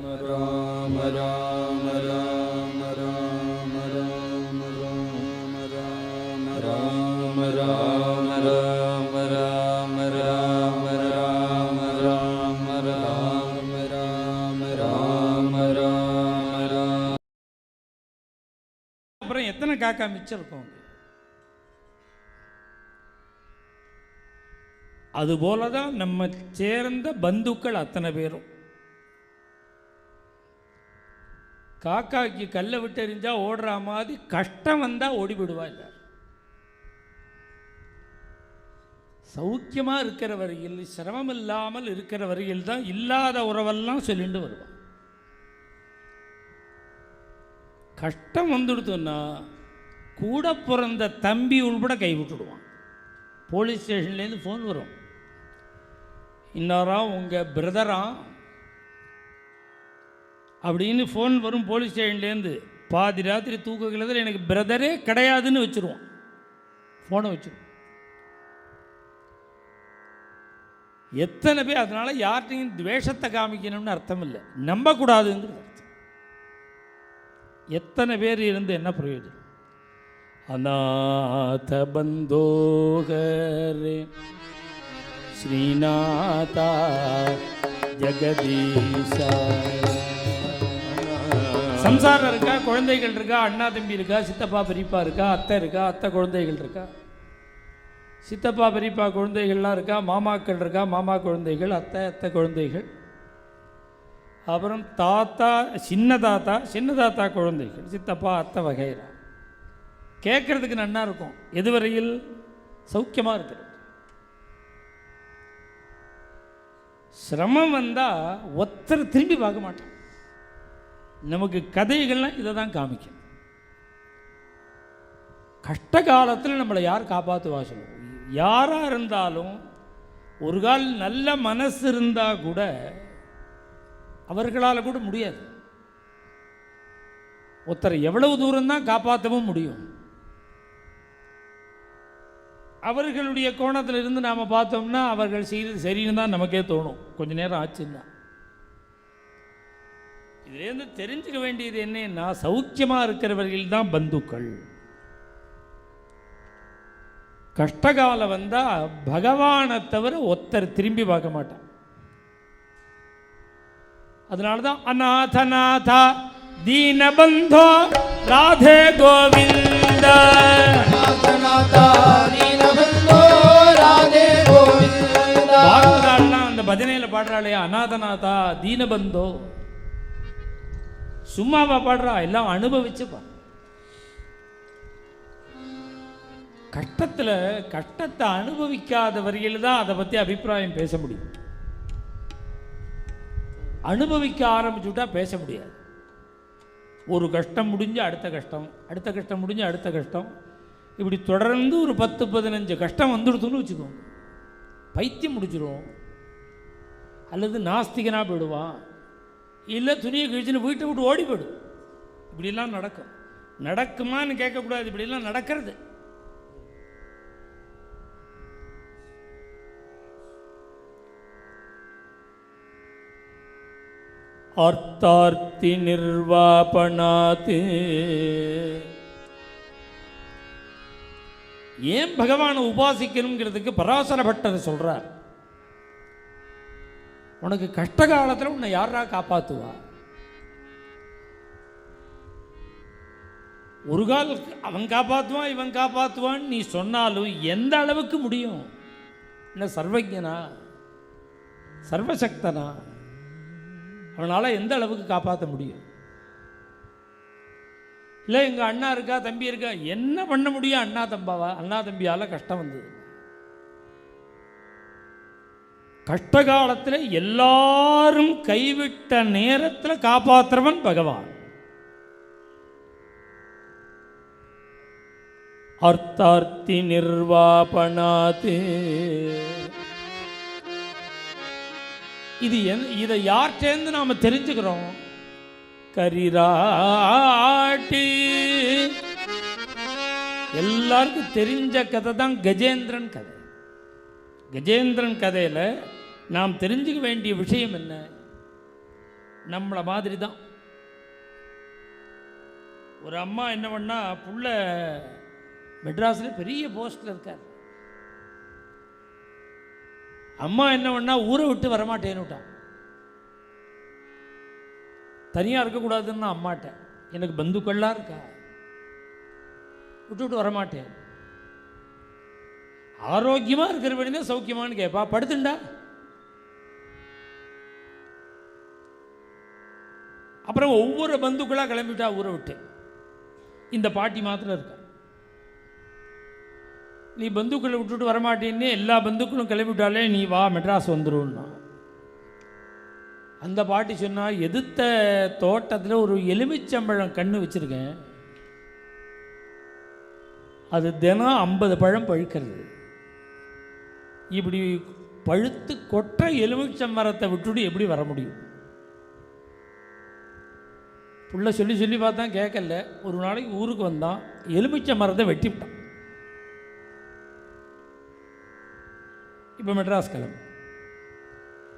ராம ராம ராம ராம ராம ராம ராம ராம ராம ராம ராம ராம ராம ராம ராம ராம ராம. அப்புறம் எத்தனை காக்கா மிச்சம் இருக்கும்? அதுபோல தான் நம்ம சேர்ந்த பந்துக்கள் அத்தனை பேரும். காக்காக்கு கல்லை விட்டு எறிஞ்சா ஓடுற மாதிரி கஷ்டம் வந்தால் ஓடிவிடுவா. இல்லை, சௌக்கியமாக இருக்கிற வரையில், சிரமம் இல்லாமல் இருக்கிற வரையில் தான் இல்லாத உறவெல்லாம் சொல்லிட்டு வருவான். கஷ்டம் வந்துடுத்துன்னா கூட பிறந்த தம்பி உள்பட கை விட்டுடுவான். போலீஸ் ஸ்டேஷன்லேருந்து ஃபோன் வரும், இன்னாரா உங்கள் பிரதரா அப்படின்னு ஃபோன் வரும் போலீஸ் ஸ்டேஷன்லேருந்து. பாதி ராத்திரி தூக்க கிளத்தில் எனக்கு பிரதரே கிடையாதுன்னு வச்சுருவோம், ஃபோனை வச்சுருவோம். எத்தனை பேர் அதனால் யார்கிட்டையும் துவேஷத்தை காமிக்கணும்னு அர்த்தம் இல்லை, நம்பக்கூடாதுங்கிறது அர்த்தம். எத்தனை பேர் இருந்து என்ன பிரயோஜனம்? அநாத பந்தோகரே ஸ்ரீநாதா ஜெகதீஷா. சம்சாரம் இருக்கா, குழந்தைகள் இருக்கா, அண்ணா தம்பி இருக்கா, சித்தப்பா பெரியப்பா இருக்கா, அத்தை இருக்கா, அத்தை குழந்தைகள் இருக்கா, சித்தப்பா பெரியப்பா குழந்தைகள்லாம் இருக்கா, மாமாக்கள் இருக்கா, மாமா குழந்தைகள், அத்தை அத்தை குழந்தைகள், அப்புறம் தாத்தா சின்ன தாத்தா குழந்தைகள், சித்தப்பா அத்தை வகைரா. கேட்குறதுக்கு நன்னா இருக்கும், எதுவரையில் சௌக்கியமாக இருக்கிறது. சிரமம் வந்தால் ஒருத்தர் திரும்பி பார்க்க மாட்டோம். நமக்கு கதைகள்லாம் இதை தான் காமிக்கும். கஷ்ட காலத்தில் நம்மளை யார் காப்பாற்றுவா சொல்லுவோம். யாராக இருந்தாலும் ஒரு கால் நல்ல மனசு இருந்தால் கூட அவர்களால் கூட முடியாது. ஒருத்தரை எவ்வளவு தூரம்தான் காப்பாற்றவும் முடியும். அவர்களுடைய கோணத்தில் இருந்து நாம் பார்த்தோம்னா அவர்கள் செய்கிறது சரின்னு தான் நமக்கே தோணும், கொஞ்ச நேரம் ஆச்சுன்னா. இதுலேருந்து தெரிஞ்சுக்க வேண்டியது என்னன்னா, சௌக்கியமாக இருக்கிறவர்கள் தான் பந்துக்கள். கஷ்டகாலம் வந்தால் பகவானை தவிர ஒருத்தர் திரும்பி பார்க்க மாட்டான். அதனால தான் அநாதநாதா தீனபந்தோ ராதே கோவிந்த. அந்த பஜனையில பாடுறாளே அநாதநாதா தீனபந்தோ, சும்மாவா பாடுறா, எல்லாம் அனுபவிச்சுப்பா. கஷ்டத்தை அனுபவிக்காத வரையில் தான் அதை பற்றி அபிப்பிராயம் பேச முடியும். அனுபவிக்க ஆரம்பிச்சுட்டா பேச முடியாது. ஒரு கஷ்டம் முடிஞ்சு அடுத்த கஷ்டம், அடுத்த கஷ்டம் முடிஞ்சு அடுத்த கஷ்டம், இப்படி தொடர்ந்து ஒரு 10-15 கஷ்டம் வந்துடுதுன்னு வச்சுக்கோங்க, பைத்தியம் முடிச்சிடும். அல்லது நாஸ்திகனாக போயிடுவான், இல்லை துணியை கிழிச்சுன்னு வீட்டை விட்டு ஓடி போயிடும். இப்படிலாம் நடக்கும். நடக்குமான்னு கேட்கக்கூடாது, இப்படிலாம் நடக்கிறது. அர்த்தார்த்தி நிர்வாபணாத். ஏன் பகவானை உபாசிக்கணுங்கிறதுக்கு பராசர பட்டர் சொல்றார். உனக்கு கஷ்ட காலத்தில் உன்னை யாரா காப்பாற்றுவா? ஒரு கால் அவன் காப்பாற்றுவான் இவன் காப்பாற்றுவான்னு நீ சொன்னாலும் எந்த அளவுக்கு முடியும்? என்ன சர்வஜனா சர்வசக்தனா? அவனால் எந்த அளவுக்கு காப்பாற்ற முடியும்? இல்லை எங்கள் அண்ணா இருக்கா தம்பி இருக்கா, என்ன பண்ண முடியும்? அண்ணா தம்பியால் கஷ்டம் வந்தது. கஷ்ட காலத்தில் எல்லாரும் கைவிட்ட நேரத்தில் காப்பாற்றுறவன் பகவான். அர்த்தார்த்தி நிர்வாபணாத். இதை யார்கிட்டேருந்து நாம் தெரிஞ்சுக்கிறோம்? கரிராட்டி எல்லாருக்கும் தெரிஞ்ச கதை தான் கஜேந்திரன் கதை. கஜேந்திரன் கதையில் நாம் தெரிஞ்சுக்க வேண்டிய விஷயம் என்ன? நம்மளை மாதிரி தான் ஒரு அம்மா என்ன பண்ணா, புள்ள மெட்ராஸில் பெரிய போஸ்டில் இருக்கார். அம்மா என்ன பண்ணா, ஊரை விட்டு வரமாட்டேன்னு விட்டான். தனியாக இருக்கக்கூடாதுன்னு அம்மாட்ட, எனக்கு பந்துக்கள்லாம் இருக்கா, விட்டு வரமாட்டேன். ஆரோக்கியமாக இருக்கிற வேண்டியதான் சௌக்கியமானு கேட்பா. படுத்துண்டா. அப்புறம் ஒவ்வொரு பந்துக்களாக கிளம்பிட்டா ஊரை விட்டு. இந்த பாட்டி மாத்திரம் இருக்கா. நீ பந்துக்களை விட்டுட்டு வரமாட்டேன்னு எல்லா பந்துக்களும் கிளம்பிவிட்டாலே நீ வா மெட்ராஸ் வந்துடும்னா. அந்த பாட்டி சொன்னால், எதிர்த்த தோட்டத்தில் ஒரு எலுமிச்சம்பழம் கன்று வச்சுருக்கேன், அது தினம் 50 பழம் பழுக்கிறது. இப்படி பழுத்து கொற்ற எலுமிச்சம் மரத்தை விட்டுட்டு எப்படி வர முடியும்? புள்ள சொல்லி சொல்லி பார்த்தான், கேட்கல. ஒரு நாளைக்கு ஊருக்கு வந்தான், எலுமிச்சை மரத்தை வெட்டிவிட்டான். இப்போ மெட்ராஸ் கிளம்பு.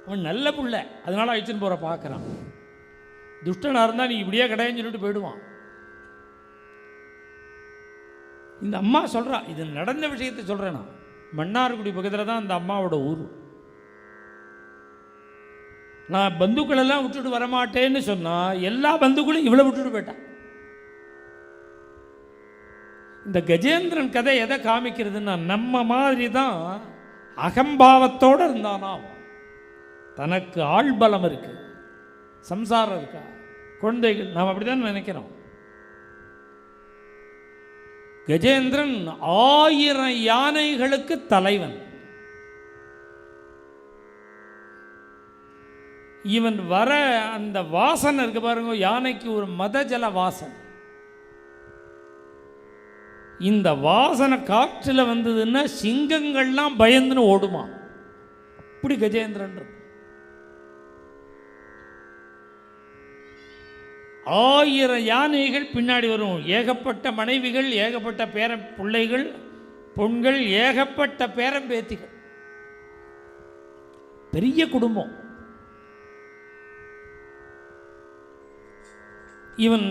அவன் நல்ல புள்ள, அதனால் அழிச்சுன்னு போகிற பார்க்குறான். துஷ்டனாக இருந்தால் நீ இப்படியே கிடையான்னு சொல்லிட்டு போயிடுவான். இந்த அம்மா சொல்கிறா, இது நடந்த விஷயத்தை சொல்கிறேன் நான். மன்னார்குடி பக்கத்தில் தான் அந்த அம்மாவோட ஊர். நான் பந்துக்களெல்லாம் விட்டுட்டு வரமாட்டேன்னு சொன்னால் எல்லா பந்துக்களும் இவ்வளோ விட்டுட்டு போயிட்டான். இந்த கஜேந்திரன் கதை எதை காமிக்கிறதுன்னா, நம்ம மாதிரி தான் அகம்பாவத்தோடு இருந்தானா. தனக்கு ஆள்பலம் இருக்கு, சம்சாரம் இருக்கா, குழந்தைகள், நாம் அப்படி தான் நினைக்கிறோம். கஜேந்திரன் 1000 யானைகளுக்கு தலைவன். இவன் வர அந்த வாசனை இருக்கு பாருங்க, யானைக்கு ஒரு மதஜல வாசனை. இந்த வாசனை காற்றில் வந்ததுன்னா சிங்கங்கள்லாம் பயந்துன்னு ஓடுமா. அப்படி கஜேந்திரன் 1000 யானைகள் பின்னாடி வரும். ஏகப்பட்ட மனைவிகள், ஏகப்பட்ட பேர பிள்ளைகள், பொண்கள், ஏகப்பட்ட பேரம்பேத்திகள், பெரிய குடும்பம். இவன்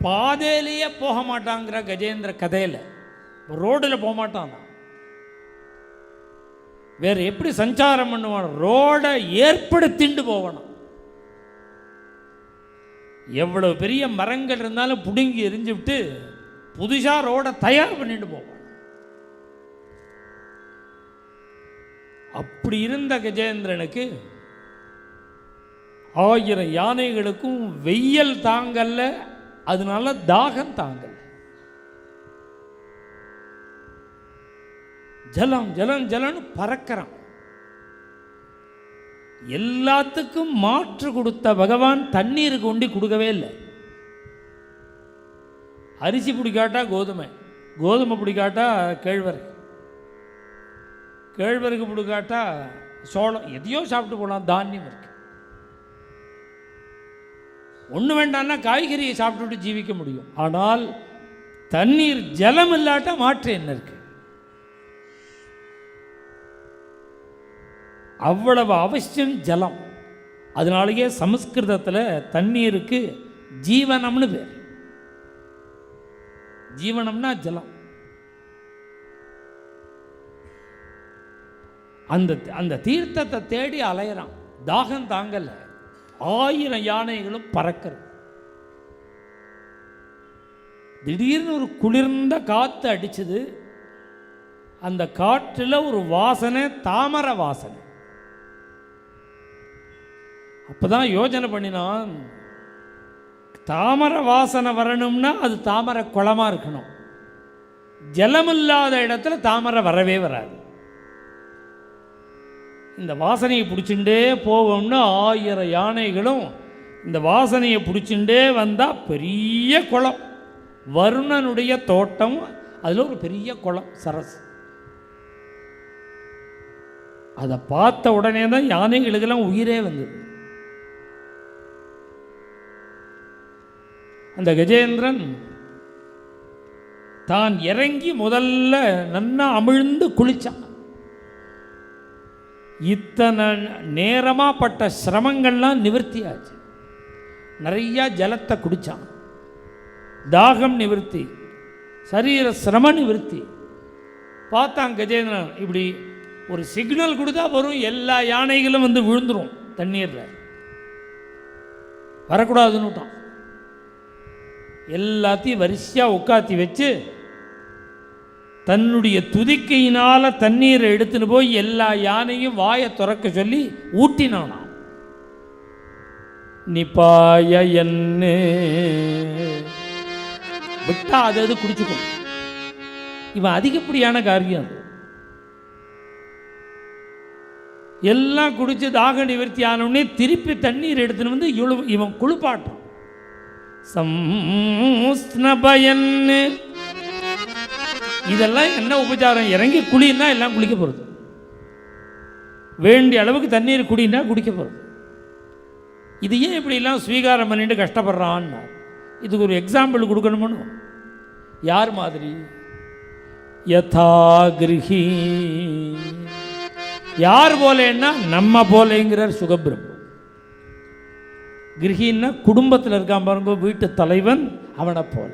பாதையிலேயே போக மாட்டாங்கிற கஜேந்திர கதையில். ரோடில் போக மாட்டான். வேற எப்படி சஞ்சாரம் பண்ணுவான்? ரோடை ஏற்படுத்திண்டு போவான். எவ்வளவு பெரிய மரங்கள் இருந்தாலும் புடுங்கி எரிஞ்சு விட்டு புதுசாக ரோடை தயார் பண்ணிட்டு போவான். அப்படி இருந்த கஜேந்திரனுக்கு 1000 யானைகளுக்கும் வெயில் தாங்கல்ல, அதனால தாகம் தாங்கல். ஜலம் ஜலம் ஜலன்னு பறக்கிறான். எல்லாத்துக்கும் மாற்று கொடுத்த பகவான் தண்ணீருக்கு ஒண்டி கொடுக்கவே இல்லை. அரிசி பிடிக்காட்டா கோதுமை, கோதுமை பிடிக்காட்டா கேழ்வரகு, கேழ்வரகு பிடிக்காட்டா சோளம், எதையோ சாப்பிட்டு போகலாம். தானியம் இருக்கு. ஒன்று வேண்டாம்னா காய்கறியை சாப்பிட்டுட்டு ஜீவிக்க முடியும். ஆனால் தண்ணீர் ஜலம் இல்லாட்டா மாற்று என்ன இருக்கு? அவ்வளவு அவசியம் ஜலம். அதனாலேயே சமஸ்கிருதத்தில் தண்ணீருக்கு ஜீவனம்னு பேர். ஜீவனம்னா ஜலம். அந்த தீர்த்தத்தை தேடி அலையிறான். தாகம் தாங்கல. 1000 யானைகளும் பறக்கிறது. திடீர்னு ஒரு குளிர்ந்த காற்று அடிச்சது. அந்த காற்றில் ஒரு வாசனை, தாமரை வாசனை. அப்பதான் யோசனை பண்ணினான், தாமரை வாசனை வரணும்னா அது தாமரை குளமா இருக்கணும். ஜலமில்லாத இடத்துல தாமரை வரவே வராது. இந்த வாசனையை பிடிச்சுட்டே போவோம்னு 1000 யானைகளும் இந்த வாசனையை பிடிச்சுட்டே வந்தால் பெரிய குளம், வருணனுடைய தோட்டம், அதில் ஒரு பெரிய குளம், சரஸ். அதை பார்த்த உடனே தான் யானைகளுக்கெல்லாம் உயிரே வந்தது. அந்த கஜேந்திரன் தான் இறங்கி முதல்ல நன்னா அமிழ்ந்து குளிச்சான். இத்தனை நேரமாக பட்ட சிரமங்கள்லாம் நிவர்த்தியாச்சு. நிறையா ஜலத்தை குடித்தான். தாகம் நிவர்த்தி, சரீர சிரம நிவர்த்தி. பார்த்தான் கஜேந்திரன், இப்படி ஒரு சிக்னல் கொடுத்தா வரும், எல்லா யானைகளும் வந்து விழுந்துடும் தண்ணீரில், வரக்கூடாதுன்னு விட்டான். எல்லாத்தையும் வரிசையாக உட்காத்தி வச்சு தன்னுடைய துதிக்கையினால் தண்ணீரை எடுத்துன்னு போய் எல்லா யானையும் வாயை திறக்க சொல்லி ஊட்டினானாம். நிப்பாய என்ன விட்டா அது குடிச்சுக்கும். இவன் அதிகப்படியான காரியம். எல்லாம் குடிச்சு தாக நிவர்த்தி ஆனவுடனே திருப்பி தண்ணீர் எடுத்துன்னு வந்து இவன் குளிப்பாட்டான். சம்ஸ்னபயன், இதெல்லாம் என்ன உபச்சாரம்? இறங்கி குளின்னா எல்லாம் குளிக்க போகிறது, வேண்டிய அளவுக்கு தண்ணீர் குடினா குடிக்க போகிறது. இது ஏன் இப்படிலாம் ஸ்வீகாரம் பண்ணிட்டு கஷ்டப்படுறான்னா, இதுக்கு ஒரு எக்ஸாம்பிள் கொடுக்கணும்னு. யார் மாதிரி? யதா கிருஹி, யார் போலேன்னா நம்ம போலேங்கிறார் சுகபிரம். கிரகின்னா குடும்பத்தில் இருக்கான் பாருங்க, வீட்டு தலைவன், அவனை போல.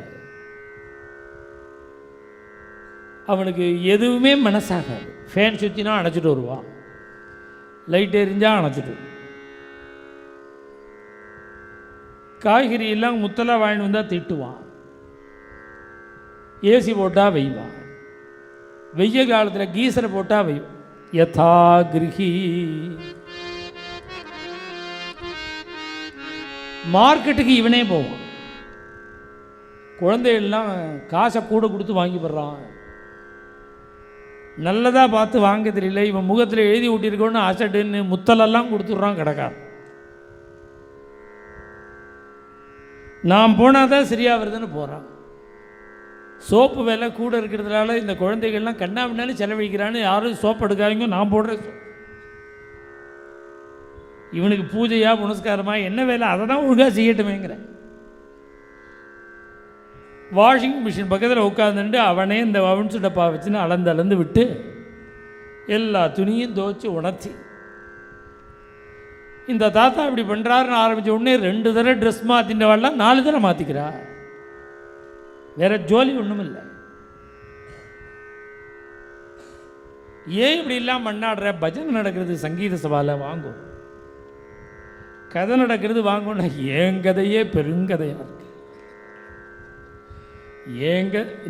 அவனுக்கு எதுவுமே மனசாகாது. ஃபேன் சுற்றினா அணைச்சிட்டு வருவான், லைட் எரிஞ்சா அணைச்சிட்டு, காய்கறி எல்லாம் முத்தலாக வாங்கிட்டு வந்தால் திட்டுவான், ஏசி போட்டால் வைவான், வெய்ய காலத்தில் கீசரை போட்டால் வைவான். யதா கிரகி. மார்க்கெட்டுக்கு இவனே போவான், குழந்தைகள்லாம் காசை கூட கொடுத்து வாங்கி போடுறான், நல்லதாக பார்த்து வாங்க தெரியல, இவன் முகத்தில் எழுதி விட்டிருக்கோன்னு அசட்டுன்னு முத்தலெல்லாம் கொடுத்துட்றான் கடைக்காரன். நான் போனால் தான் சரியாக வருதுன்னு போகிறான். சோப்பு விலை கூட இருக்கிறதுனால இந்த குழந்தைகள்லாம் கண்ணா பின்னாலும் செலவழிக்கிறான்னு யாரும் சோப்பு எடுக்காதீங்க, நான் போடுறேன். இவனுக்கு பூஜையா புனஸ்காரமா என்ன வேலை, அதை தான் ஒழுங்காக செய்யட்டுமேங்கிற. வாஷிங் மிஷின் பக்கத்தில் உட்காந்துட்டு அவனே இந்த வவுன்ஸு டப்பா வச்சுன்னு அளந்து விட்டு எல்லா துணியும் துவைச்சி உணர்த்தி, இந்த தாத்தா இப்படி பண்ணுறாருன்னு ஆரம்பித்த உடனே 2 தடவை ட்ரெஸ் மாற்றின்றவாள்லாம் 4 தடவை மாற்றிக்கிறா. வேற ஜோலி ஒன்றும் இல்லை. ஏன் இப்படி இல்லாமல் மண்ணாடுற? பஜனை நடக்கிறது சங்கீத சபாவில் வாங்கும், கதை நடக்கிறது வாங்கணும்னா என் கதையே பெருங்கதையாக இருக்கு.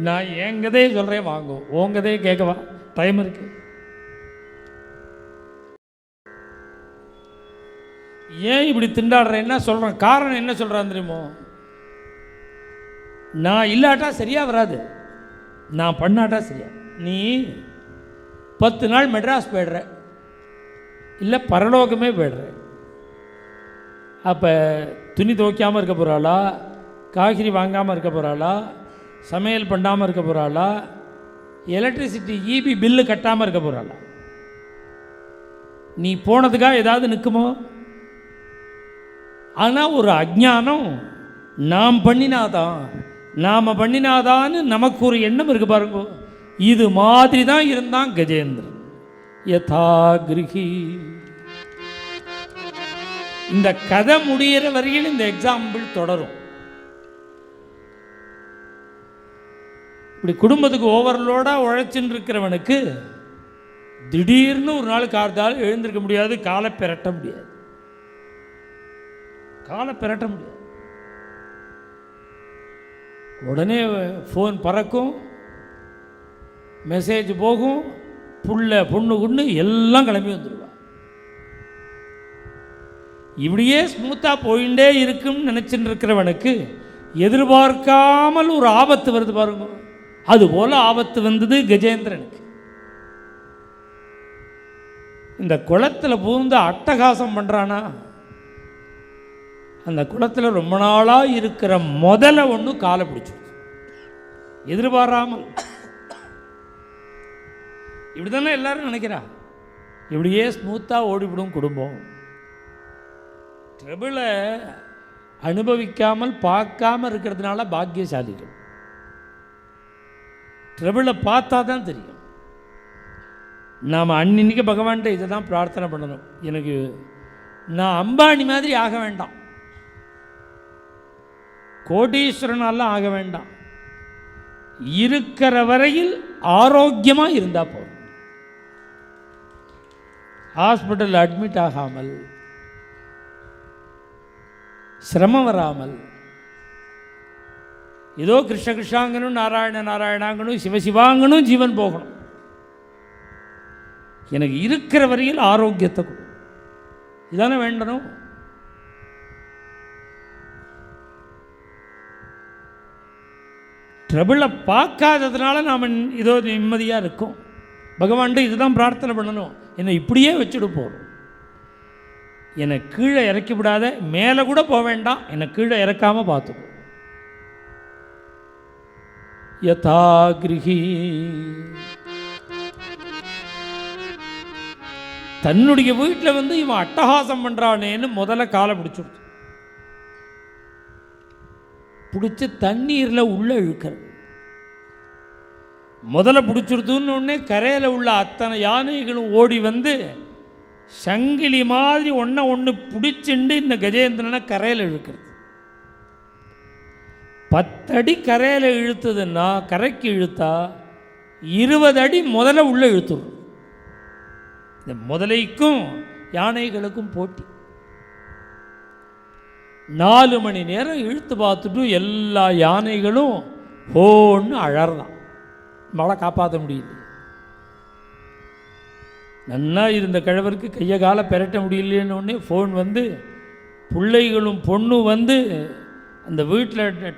நான் என் கதையை சொல்கிறேன் வாங்கும், உன் கதையை கேட்கவா டைம் இருக்கு? ஏன் இப்படி திண்டாடுறேன்னா சொல்கிறேன். காரணம் என்ன சொல்கிறான் தெரியுமோ? நான் இல்லாட்டா சரியாக வராது, நான் பண்ணாட்டா சரியா. நீ 10 நாள் மெட்ராஸ் போய்டுற, இல்லை பரலோகமே போய்டுற. அப்போ துணி துவைக்காமல் இருக்க போகிறாளா, காய்கறி வாங்காமல் இருக்க போகிறாளா, சமையல் பண்ணாமல் இருக்க போகிறாளா, எலக்ட்ரிசிட்டி ஈபி பில்லு கட்டாமல் இருக்க போகிறாளா? நீ போனதுக்காக ஏதாவது நிற்குமோ? ஆனால் ஒரு அஜ்ஞானம், நாம் பண்ணினாதான்னு நமக்கு ஒரு எண்ணம் இருக்கு பாருங்க. இது மாதிரி தான் இருந்தான் கஜேந்திரன். யதா கிரகி. இந்த கதை முடிகிற வரையில் இந்த எக்ஸாம்பிள் தொடரும். இப்படி குடும்பத்துக்கு ஓவர்லோடாக உழைச்சின்னு இருக்கிறவனுக்கு திடீர்னு ஒரு நாள் கார்த்தால் எழுந்திருக்க முடியாது, காலை பிரட்ட முடியாது. உடனே ஃபோன் பறக்கும், மெசேஜ் போகும், பொண்ணு குண்டு எல்லாம் கிளம்பி வந்துடுவா. இப்படியே ஸ்மூத்தாக போயிட்டே இருக்குன்னு நினச்சின்னு இருக்கிறவனுக்கு எதிர்பார்க்காமல் ஒரு ஆபத்து வருது பாருங்க. அதுபோல் ஆபத்து வந்தது கஜேந்திரனுக்கு. இந்த குளத்தில் பூந்து அட்டகாசம் பண்ணுறானா, அந்த குளத்தில் ரொம்ப நாளாக இருக்கிற முதல்ல ஒன்று காலை பிடிச்சி எதிர்பாராமல். இப்படி தானே எல்லாரும் நினைக்கிறா. இப்படியே ஸ்மூத்தாக ஓடிவிடும் குடும்பம். ட்ரபிளை அனுபவிக்காமல் பார்க்காம இருக்கிறதுனால பாக்கியசாலிகள். ட்ரபிளை பார்த்தா தான் தெரியும். நாம் அன்னிக்கு பகவான்கிட்ட இதை தான் பிரார்த்தனை பண்ணணும். எனக்கு நான் அம்பானி மாதிரி ஆக வேண்டாம், கோடீஸ்வரனாலாம் ஆக வேண்டாம், இருக்கிற வரையில் ஆரோக்கியமாக இருந்தால் போதும். ஹாஸ்பிட்டலில் அட்மிட் ஆகாமல், சிரமம் வராமல், ஏதோ கிருஷ்ண கிருஷ்ணாங்கனும் நாராயண நாராயணாங்கனும் சிவசிவாங்கனும் ஜீவன் போகணும். எனக்கு இருக்கிற வரையில் ஆரோக்கியத்தை கொடு, இதானே வேண்டணும். ட்ரபிளை பார்க்காததுனால நாம் இதோ நிம்மதியாக இருக்கும். பகவான்கிட்ட இதுதான் பிரார்த்தனை பண்ணணும், என்னை இப்படியே வச்சுட்டு போகிறோம், என்னை கீழே இறக்கி விடாத, மேலே கூட போக வேண்டாம், என்னை கீழே இறக்காமல் பார்த்துக்கோ. யதா கிருஹி, தன்னுடைய வீட்டில் வந்து இவன் அட்டகாசம் பண்ணுறானேன்னு முதல்ல காலை பிடிச்சிடுச்சு, பிடிச்சி தண்ணீரில் உள்ளே இழுக்கிறது. முதல்ல பிடிச்சிருதுன்னு உடனே கரையில் உள்ள அத்தனை யானைகளும் ஓடி வந்து சங்கிலி மாதிரி ஒன்று பிடிச்சிண்டு இந்த கஜேந்திரனை கரையில் இழுக்கிறது. 10 அடி கரையில் இழுத்ததுன்னா, கரைக்கு இழுத்தா 20 அடி முதல்ல உள்ளே இழுத்துடும். இந்த முதலைக்கும் யானைகளுக்கும் போட்டி. 4 மணி நேரம் இழுத்து பார்த்துட்டு எல்லா யானைகளும் ஓன்னு அழறான். மழை காப்பாற்ற முடியல. நன்னா இருந்த கிழவருக்கு கையை காலை பெரட்ட முடியலன்னு ஃபோன் வந்து, பிள்ளைகளும் பொண்ணு வந்து அந்த வீட்டில்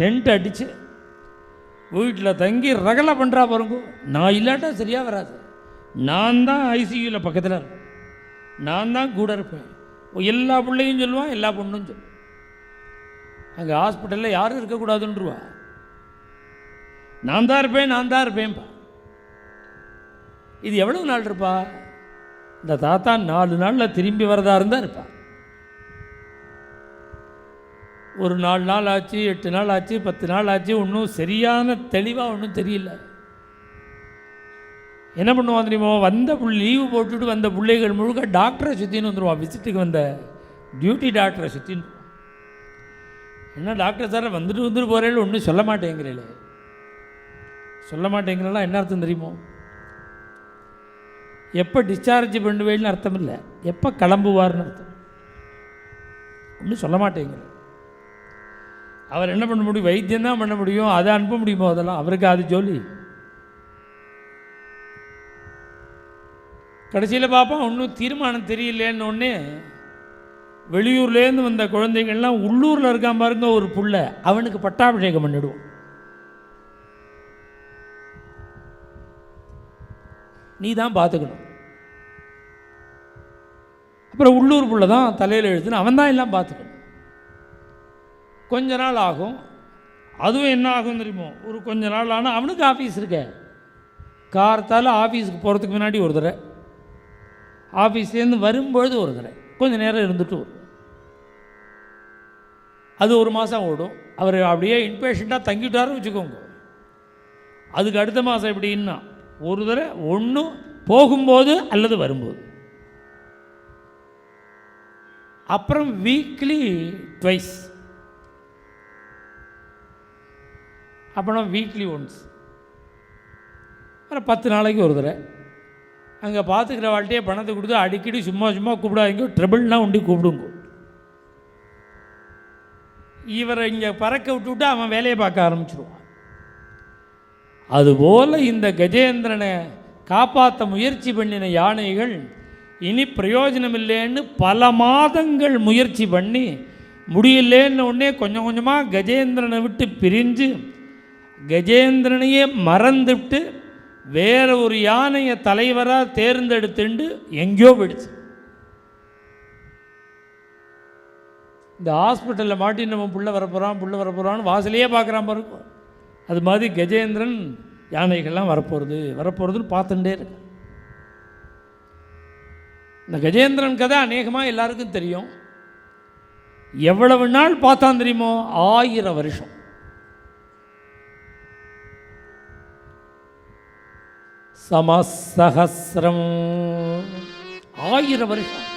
டென்ட் அடித்து வீட்டில் தங்கி ரகலை பண்ணுறா பாருங்க. நான் இல்லாட்டா சரியாக வராது, நான் தான் ஐசியூவில் பக்கத்தில் இருப்பேன், நான் தான் கூட இருப்பேன். எல்லா பிள்ளையும் சொல்லுவான், எல்லா பொண்ணும் சொல்லுவான். அங்கே ஹாஸ்பிட்டலில் யாரும் இருக்கக்கூடாதுன்றுவா. நான் தான் இருப்பேன், நான் தான் இருப்பேன்ப்பா. இது எவ்வளவு நாள் இருப்பா? இந்த தாத்தா 4 நாளில் திரும்பி வரதா இருந்தால் இருப்பா. ஒரு 4 நாள் ஆச்சு, 8 நாள் ஆச்சு, 10 நாள் ஆச்சு, ஒன்றும் சரியான தெளிவாக ஒன்றும் தெரியல. என்ன பண்ணுவான் தெரியுமோ, வந்த லீவு போட்டுட்டு வந்த பிள்ளைகள் முழுக்க டாக்டரை சுற்றின்னு வந்துடுவான். விசிட்டுக்கு வந்த டியூட்டி டாக்டரை சுற்றின்னு. என்ன டாக்டர் சார் வந்துட்டு போகிறேன்னு ஒன்றும் சொல்ல மாட்டேங்கிறீங்களே. சொல்ல மாட்டேங்கிறலாம் என்ன அர்த்தம் தெரியுமோ? எப்போ டிஸ்சார்ஜ் பண்ணுவேன்னு அர்த்தம் இல்லை, எப்போ கிளம்புவார்னு அர்த்தம். ஒன்றும் சொல்ல மாட்டேங்கிற. அவர் என்ன பண்ண முடியும்? வைத்தியம் தான் பண்ண முடியும். அதை அனுப்ப முடியுமோ? அதெல்லாம் அவருக்கு அது ஜோலி. கடைசியில் பார்ப்பான், ஒன்றும் தீர்மானம் தெரியலேன்னு ஒன்று வெளியூர்லேருந்து வந்த குழந்தைகள்லாம் உள்ளூரில் இருக்கான் பாருங்க ஒரு புள்ள, அவனுக்கு பட்டாபிஷேகம் பண்ணிவிடுவோம். நீ தான் பார்த்துக்கணும். அப்புறம் உள்ளூர் புள்ள தான் தலையில் எழுதுன்னு அவன் தான் எல்லாம் பார்த்துக்கணும். கொஞ்ச நாள் ஆகும். அதுவும் என்ன ஆகும் தெரியுமோ? ஒரு கொஞ்ச நாள் ஆனால் அவனுக்கு ஆஃபீஸ் இருக்க, கார்த்தால் ஆஃபீஸுக்கு போகிறதுக்கு முன்னாடி ஒரு தடவை, ஆஃபீஸ்லேருந்து வரும்பொழுது ஒரு தடவை, கொஞ்சம் நேரம் இருந்துட்டு வரும். அது 1 மாதம் ஓடும். அவர் அப்படியே இன்பேஷண்ட்டாக தங்கிட்டாருன்னு வச்சுக்கோங்க. அதுக்கு அடுத்த மாதம் எப்படின்னா ஒரு தடவை, ஒன்று போகும்போது அல்லது வரும்போது. அப்புறம் வீக்லி ட்வைஸ், அப்புறம் வீக்லி ஒன்ஸ், அப்புறம் 10 நாளைக்கு ஒரு தடவை. அங்கே பார்த்துக்கிற வாழ்க்கையே பணத்தை கொடுத்து அடிக்கடி சும்மா கூப்பிடாதீங்க, ட்ரபிள்னால் உண்டி கூப்பிடுங்க. இவரை இங்கே பறக்க விட்டுவிட்டு அவன் வேலையை பார்க்க ஆரம்பிச்சிடுவான். அதுபோல் இந்த கஜேந்திரனை காப்பாற்ற முயற்சி பண்ணின யானைகள் இனி பிரயோஜனம் இல்லைன்னு பல மாதங்கள் முயற்சி பண்ணி முடியலேன்னு உடனே கொஞ்சம் கொஞ்சமாக கஜேந்திரனை விட்டு பிரிஞ்சு கஜேந்திரனையே மறந்துவிட்டு வேற ஒரு யானையை தலைவராக தேர்ந்தெடுத்துண்டு எங்கேயோ போயிடுச்சு. இந்த ஹாஸ்பிட்டலில் மாட்டி நம்ம புள்ள வரப்போகிறான்னு வாசலையே பார்க்குறான் பாருங்க. அது மாதிரி கஜேந்திரன் யானைகள்லாம் வரப்போகிறதுன்னு பார்த்துட்டே இருக்கு. இந்த கஜேந்திரன் கதை அநேகமாக எல்லாருக்கும் தெரியும். எவ்வளவு நாள் பார்த்தான் தெரியுமோ? 1000 வருஷம். சமசஹஸ்ரம், 1000 வருஷம்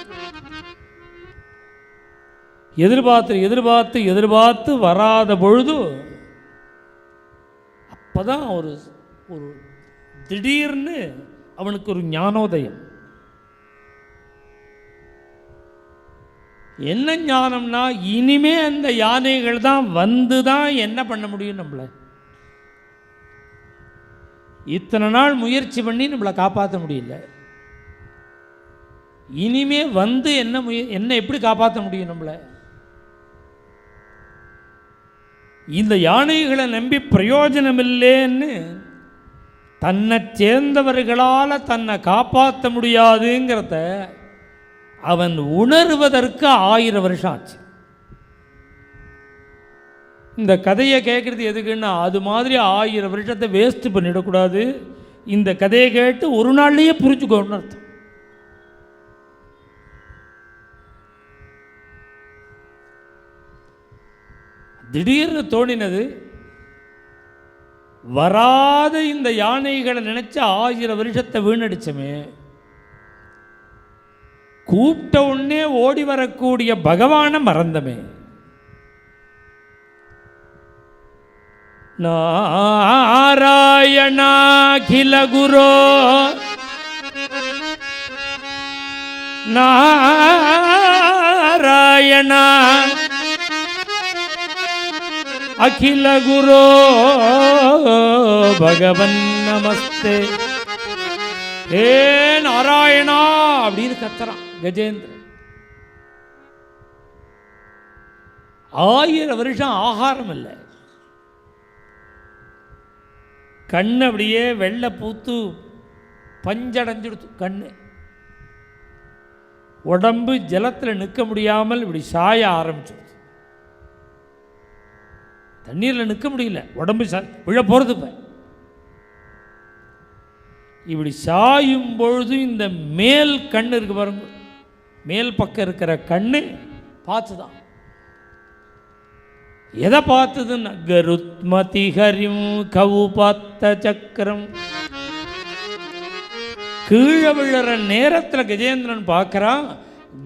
எதிர்பார்த்து வராத பொழுது அப்பதான் ஒரு திடீர்னு அவனுக்கு ஒரு ஞானோதயம். என்ன ஞானம்னா, இனிமே அந்த யானைகள் தான் வந்து தான் என்ன பண்ண முடியும் நம்மளை. இத்தனை நாள் முயற்சி பண்ணி நம்மளை காப்பாற்ற முடியல, இனிமே வந்து என்ன எப்படி காப்பாற்ற முடியும் நம்மளை. இந்த யானைகளை நம்பி பிரயோஜனம் இல்லைன்னு தன்னை சேர்ந்தவர்களால் தன்னை காப்பாற்ற முடியாதுங்கிறத அவன் உணர்வதற்கு 1000 வருஷம் ஆச்சு. இந்த கதையை கேட்குறது எதுக்குன்னா, அது மாதிரி 1000 வருஷத்தை வேஸ்ட் பண்ணிடக்கூடாது. இந்த கதையை கேட்டு ஒரு நாள்லேயே புரிஞ்சுக்கணும்னு அர்த்தம். திடீர்னு தோணினது, வராத இந்த யானைகளை நினைச்ச 1000 வருஷத்தை வீணடிச்சமே, கூப்பிட்ட உடனே ஓடி வரக்கூடிய பகவானை மறந்தமே. நாராயணாகில குரோ நாராயணா அகில குரோ பகவன் நமஸ்தே. ஏ நாராயணா அப்படின்னு கத்துறான் கஜேந்திரன். 1000 வருஷம் ஆகாரம் இல்லை, கண்ணு அப்படியே வெள்ளை பூத்து பஞ்சடைஞ்சிடுத்து. கண்ணு உடம்பு ஜலத்தில் நிற்க முடியாமல் இப்படி சாய ஆரம்பிச்சிடுது. தண்ணீரில் நிற்க முடியல, உடம்பு விழ போகிறது. இப்போ இப்படி சாயும் பொழுது இந்த மேல் கண் இருக்கு பாருங்க, மேல் பக்கம் இருக்கிற கண்ணு பார்த்துதான். எதை பார்த்ததுன்னா, கருத்மதி ஹரிம் கவுபாத்த சக்கரம். கீழே விழுற நேரத்தில் கஜேந்திரன் பார்க்குறான்,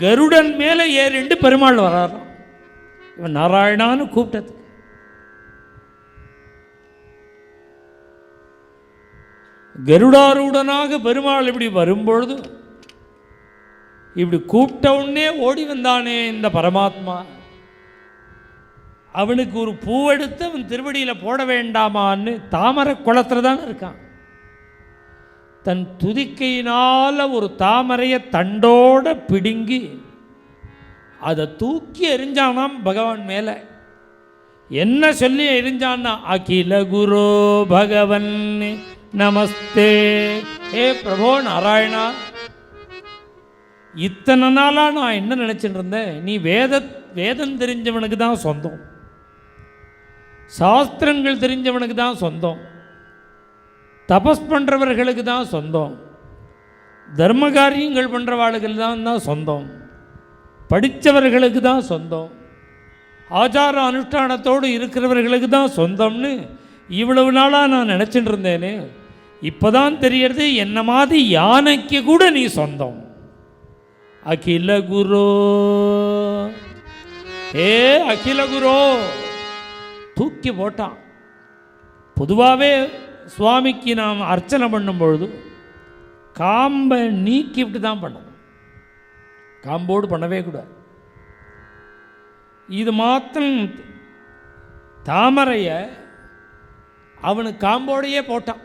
கருடன் மேலே ஏறிண்டு பெருமாள் வராறான். இவன் நாராயணான்னு கூப்பிட்டது. கருடாரூடனாக பெருமாள் இப்படி வரும்பொழுது, இப்படி கூப்பிட்ட உடனே ஓடி வந்தானே இந்த பரமாத்மா, அவனுக்கு ஒரு பூவெடுத்து அவன் திருவடியில் போட வேண்டாமான்னு தாமரை குளத்தில் தான் இருக்கான். தன் துதிக்கையினால் ஒரு தாமரையை தண்டோட பிடுங்கி அதை தூக்கி எறிஞ்சானாம் பகவான் மேலே. என்ன சொல்லி எறிஞ்சான்னா, அகில குரு பகவன் நமஸ்தே. ஏ பிரபோ நாராயணா, இத்தனை நாளாக நான் என்ன நினச்சிட்டு இருந்தேன், நீ வேதம் தெரிஞ்சவனுக்கு தான் சொந்தம், சாஸ்திரங்கள் தெரிஞ்சவனுக்கு தான் சொந்தம், தபஸ் பண்ணுறவர்களுக்கு தான் சொந்தம், தர்ம காரியங்கள் பண்ணுறவாளுகள் தான் சொந்தம், படித்தவர்களுக்கு தான் சொந்தம், ஆச்சார அனுஷ்டானத்தோடு இருக்கிறவர்களுக்கு தான் சொந்தம்னு இவ்வளவு நாளாக நான் நினச்சிட்டு இருந்தேனே. இப்போ தான் தெரியறது, என்ன மாதிரி யானைக்கு கூட நீ சொந்தம். அகில குரு, ஏ அகில குரு தூக்கி போட்டான். பொதுவாகவே சுவாமிக்கு நாம் அர்ச்சனை பண்ணும் பொழுது காம்பை நீக்கிவிட்டு தான் பண்ணணும், காம்போடு பண்ணவே கூடாது. இது மாத்திரம் தாமரையை அவனுக்கு காம்போடையே போட்டான்.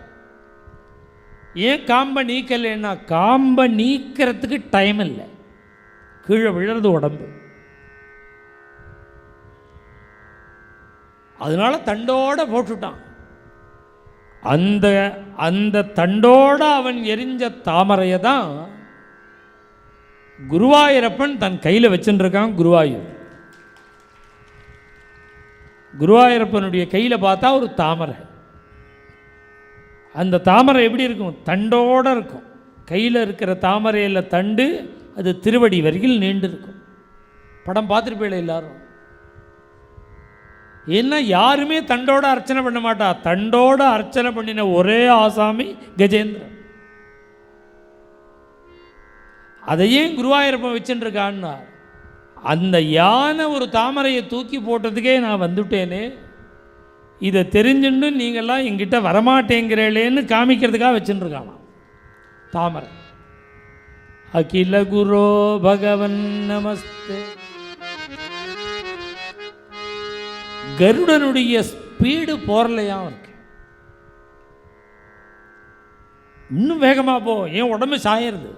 ஏன் காம்பை நீக்கலைன்னா, காம்பை நீக்கிறதுக்கு டைம் இல்லை, கீழே விழுறது உடம்பு. அதனால தண்டோட போட்டுட்டான். அந்த தண்டோட அவன் எரிஞ்ச தாமரையை தான் குருவாயூரப்பன் தன் கையில் வச்சுருக்கான். குருவாயூரப்பனுடைய கையில் பார்த்தா ஒரு தாமரை. அந்த தாமரை எப்படி இருக்கும், தண்டோடு இருக்கும். கையில் இருக்கிற தாமரையில் தண்டு, அது திருவடி வரையில் நீண்டிருக்கும். படம் பார்த்துருப்பீங்களே எல்லாரும். ஏன்னா யாருமே தண்டோட அர்ச்சனை பண்ண மாட்டா. தண்டோட அர்ச்சனை பண்ணின ஒரே ஆசாமி கஜேந்திரன். அதையே குருவாயூரப்பன் வச்சுருக்கான்னா, அந்த யானை ஒரு தாமரையை தூக்கி போட்டதுக்கே நான் வந்துட்டேனே, இதை தெரிஞ்சுன்னு நீங்கள்லாம் எங்கிட்ட வரமாட்டேங்கிறேன்னு காமிக்கிறதுக்காக வச்சுருக்கானா தாமரை. அகில குரோ பகவன் நமஸ்தே. கருடனுடைய ஸ்பீடு போரலையா இருக்கு. இன்னும் வேகமாக போ, ஏன் உடம்பு சாயறது,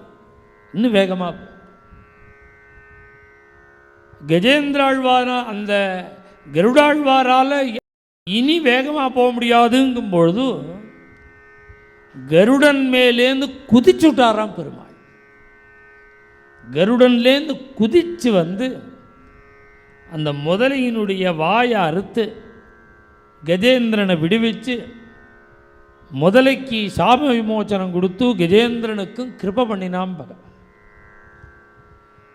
இன்னும் வேகமாக போ. கஜேந்திராழ்வார அந்த கருடாழ்வாரால் இனி வேகமாக போக முடியாதுங்கும் பொழுது கருடன் மேலேருந்து குதிச்சுட்டாராம் பெருமாள். கருடன்லேருந்து குதிச்சு வந்து அந்த முதலையினுடைய வாயை அறுத்து கஜேந்திரனை விடுவிச்சு முதலைக்கு சாப விமோச்சனம் கொடுத்து கஜேந்திரனுக்கும் கிருப பண்ணினாம் பகவான்.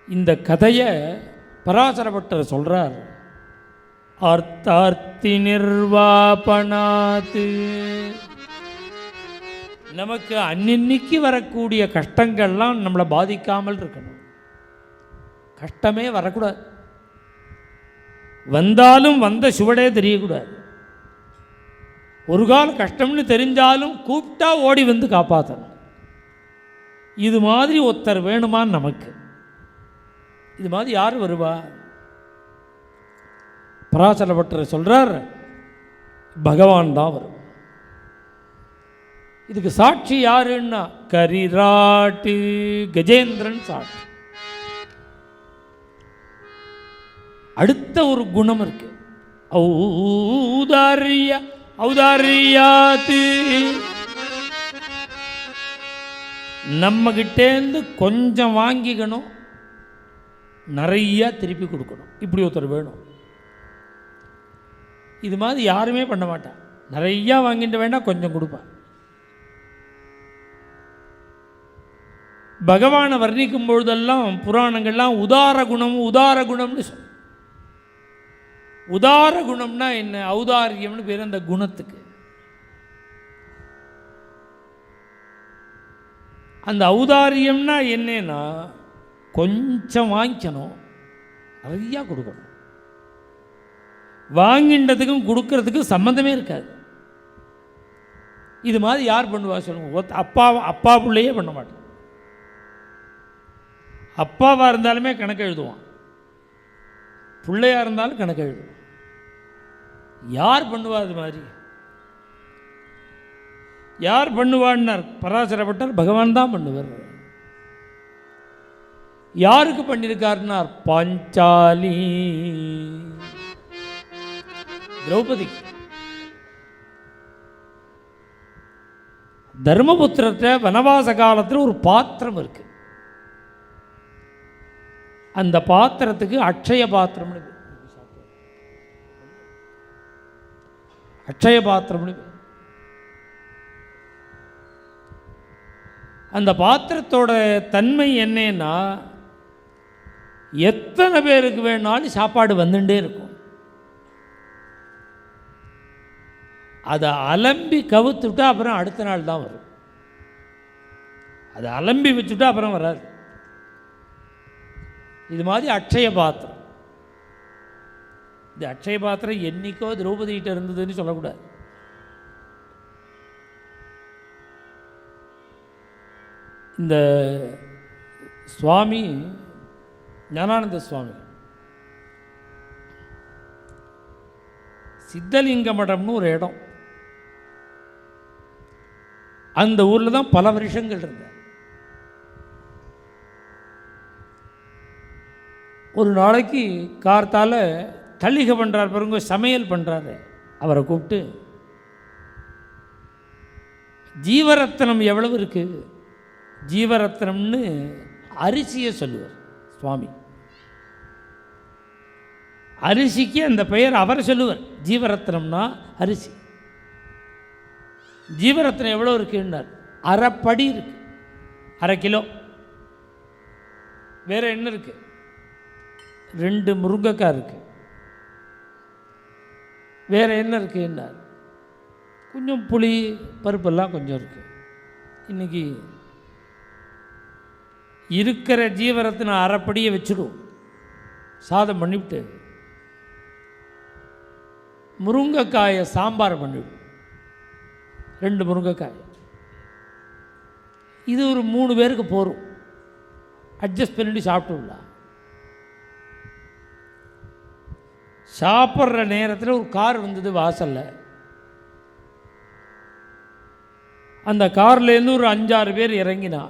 இந்த கதையை பராசரப்பட்டர் சொல்கிறார். அர்த்தார்த்தி நிர்வாபணாத்து. நமக்கு அன்னின்னைக்கு வரக்கூடிய கஷ்டங்கள்லாம் நம்மளை பாதிக்காமல் இருக்கணும். கஷ்டமே வரக்கூடாது. வந்தாலும் வந்த சுவடே தெரியக்கூடாது. ஒரு கால கஷ்டம்னு தெரிஞ்சாலும் கூப்பிட்டா ஓடி வந்து காப்பாற்றணும். இது மாதிரி ஒருத்தர் வேணுமான்னு நமக்கு. இது மாதிரி யார் வருவா? பராசரப்பட்டர் சொல்கிறார், பகவான் தான் வரும். இதுக்கு சாட்சி யாருன்னா கரிராட்டு கஜேந்திரன் சாட்சி. அடுத்த ஒரு குணம் இருக்கு, ஔதாரியாத்து. நம்ம கிட்டேருந்து கொஞ்சம் வாங்கிக்கணும், நிறைய திருப்பி கொடுக்கணும். இப்படி ஒருத்தர் வேணும். இது மாதிரி யாருமே பண்ண மாட்டான். நிறையா வாங்கிட்டு வேண்டாம், கொஞ்சம் கொடுப்பான். பகவானை வர்ணிக்கும் பொழுதெல்லாம் புராணங்கள்லாம் உதார குணம்னு சொல்லும். உதார குணம்னா என்ன? ஔதாரியம்னு பேர் அந்த குணத்துக்கு. அந்த ஔதாரியம்னா என்னன்னா, கொஞ்சம் வாங்கிக்கணும், நிறையா கொடுக்கணும். வாங்கின்றதுக்கும் கொடுக்கறதுக்கும் சம்மந்தமே இருக்காது. இது மாதிரி யார் பண்ணுவா சொல்லுங்க? அப்பா பிள்ளையே பண்ண மாட்டேன். அப்பாவாக இருந்தாலுமே கணக்கு எழுதுவான், பிள்ளையாக இருந்தாலும் கணக்கு எழுதுவான். யார் பண்ணுவா? அது மாதிரி யார் பண்ணுவான்னார் பராசரப்பட்டார். பகவான் தான் பண்ணுவார். யாருக்கு பண்ணியிருக்காருன்னார்? பாஞ்சாலி திரௌபதி. தர்மபுத்திரத்தை வனவாச காலத்தில் ஒரு பாத்திரம் இருக்கு. அந்த பாத்திரத்துக்கு அக்ஷய பாத்திரம்னு பேர். அக்ஷய பாத்திரம்னு பேர். அந்த பாத்திரத்தோட தன்மை என்னன்னா, எத்தனை பேருக்கு வேணாலும் சாப்பாடு வந்துட்டே இருக்கும். அதை அலம்பி கவுத்துட்டா அப்புறம் அடுத்த நாள் தான் வரும். அதை அலம்பி வச்சுட்டா அப்புறம் வராது. இது மாதிரி அக்ஷய பாத்திரம். இந்த அக்ஷய பாத்திரம் என்னைக்கோ திரௌபதிகிட்ட இருந்ததுன்னு சொல்லக்கூடாது. இந்த சுவாமி ஞானானந்த சுவாமி சித்தலிங்க மடம்னு ஒரு இடம், அந்த ஊரில் தான் பல வருஷங்கள் இருந்தார். ஒரு நாளைக்கு கார்த்தால தள்ளிகை பண்ணுறார் பாருங்க, சமையல் பண்ணுறாரு. அவரை கூப்பிட்டு, ஜீவரத்னம் எவ்வளவு இருக்குது? ஜீவரத்னம்னு அரிசியை சொல்லுவார் சுவாமி. அரிசிக்கு அந்த பெயர் அவர் சொல்லுவார். ஜீவரத்னம்னா அரிசி. ஜீவரத்னம் எவ்வளோ இருக்குன்னார்? அரைப்படி இருக்கு, 1/2 கிலோ. வேறு என்ன இருக்குது? 2 முருங்கைக்காய் இருக்குது. வேறு என்ன இருக்குன்னார். கொஞ்சம் புளி பருப்பெல்லாம் கொஞ்சம் இருக்குது. இன்றைக்கி இருக்கிற ஜீவரத்தின அரைப்படியை வச்சுடும், சாதம் பண்ணிவிட்டு முருங்கைக்காயை சாம்பார் பண்ணிவிடும். 2 முருங்கைக்காய். இது ஒரு 3 பேருக்கு போகும், அட்ஜஸ்ட் பண்ணிட்டு சாப்பிட்டுடலாம். சாப்பிட்ற நேரத்தில் ஒரு கார் வந்தது வாசலில். அந்த கார்லேருந்து ஒரு 5-6 பேர் இறங்கினா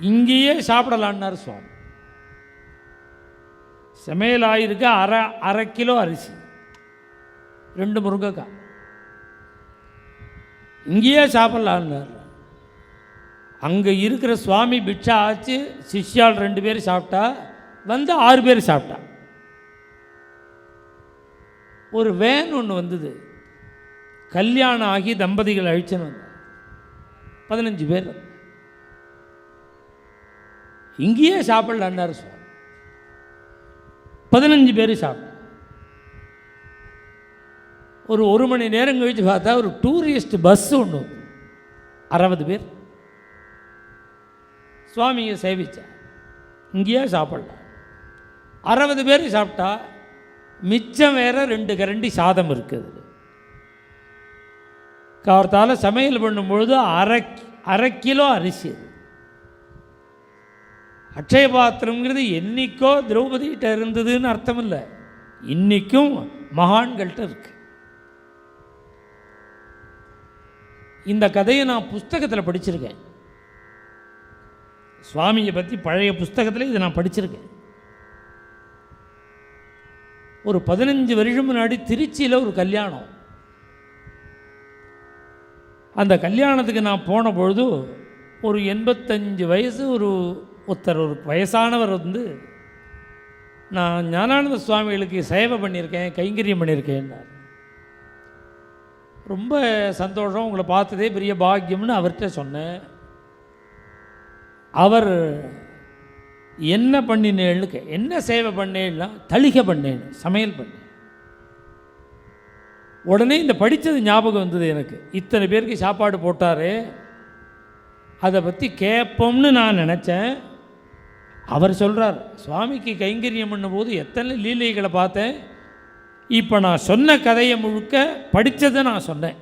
இங்கேயே சாப்பிடலான்னார் சுவாமி. சமையல் ஆகிருக்கு, அரை கிலோ அரிசி, 2 முருங்கைக்காய், இங்கேயே சாப்பிட்லான்னார். அங்கே இருக்கிற சுவாமி பிட்சா ஆச்சு, சிஷ்யால் 2 பேர் சாப்பிட்டா, வந்து 6 பேர் சாப்பிட்டா. ஒரு வேன் ஒன்று வந்தது, கல்யாணம் ஆகி தம்பதிகள் அழிச்சுன்னு வந்தார். 15 பேர் இங்கேயே சாப்பிடலான்னார் சுவாமி. 15 பேர் சாப்பிட்டா. ஒரு மணி நேரம் கழித்து பார்த்தா ஒரு டூரிஸ்ட் பஸ் ஒன்று, 60 பேர் சுவாமியை சேவிச்சா. இங்கேயே சாப்பிடலாம். 60 பேர் சாப்பிட்டா மிச்சம் வேற 2 கரண்டி சாதம் இருக்குது. கார்த்தால சமையல் பண்ணும்பொழுது அரை கிலோ அரிசி. அட்சய பாத்திரங்கிறது என்னைக்கோ திரௌபதிகிட்ட இருந்ததுன்னு அர்த்தம் இல்லை, இன்றைக்கும் மகான்கள்கிட்ட இருக்கு. இந்த கதையை நான் புஸ்தகத்தில் படிச்சிருக்கேன். சுவாமியை பற்றி பழைய புஸ்தகத்தில் இதை நான் படிச்சிருக்கேன். ஒரு 15 வருஷம் முன்னாடி திருச்சியில் ஒரு கல்யாணம். அந்த கல்யாணத்துக்கு நான் போன பொழுது ஒரு 85 வயசு ஒரு வயசானவர் வந்து, நான் ஞானானந்த சுவாமிகளுக்கு சேவை பண்ணியிருக்கேன், கைங்கரியம் பண்ணியிருக்கேன்னார். ரொம்ப சந்தோஷம், உங்களை பார்த்ததே பெரிய பாக்கியம்னு அவர்கிட்ட சொன்னேன். அவர் என்ன பண்ணினேன்னு என்ன சேவை பண்ணேன்னா, தளிகை பண்ணேன்னு, சமையல் பண்ணேன். உடனே இந்த படித்தது ஞாபகம் வந்தது எனக்கு. இத்தனை பேருக்கு சாப்பாடு போட்டார், அதை பற்றி கேட்போம்னு நான் நினச்சேன். அவர் சொல்கிறார், சுவாமிக்கு கைங்கரியம் பண்ணும்போது எத்தனை லீலைகளை பார்த்தேன். இப்போ நான் சொன்ன கதையை முழுக்க படித்ததை நான் சொன்னேன்.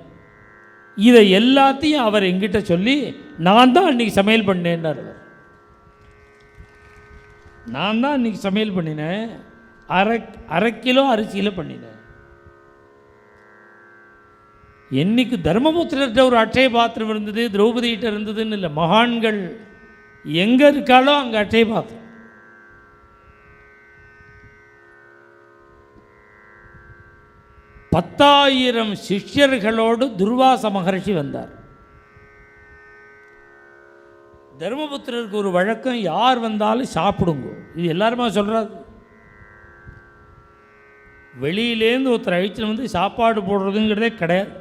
இதை எல்லாத்தையும் அவர் எங்கிட்ட சொல்லி, நான் தான் அன்றைக்கி சமையல் பண்ணேன்னார். நான் தான் அன்றைக்கி சமையல் பண்ணினேன், அரை கிலோ அரிசியில் பண்ணினேன். என்னைக்கு தர்மபுத்திரர்கிட்ட ஒரு அட்சய பாத்திரம் இருந்தது, திரௌபதிகிட்ட இருந்ததுன்னு இல்லை, மகான்கள் எங்கே இருக்காளோ அங்கே அட்சய பாத்திரம். பத்தாயிரம் சிஷ்யர்களோடு துர்வாச மகர்ஷி வந்தார். தர்மபுத்திரருக்கு ஒரு வழக்கம், யார் வந்தாலும் சாப்பிடுங்க. இது எல்லாருமா சொல்கிறாரு. வெளியிலேருந்து ஒருத்தர் அழிச்சு வந்து சாப்பாடு போடுறதுங்கிறதே கிடையாது.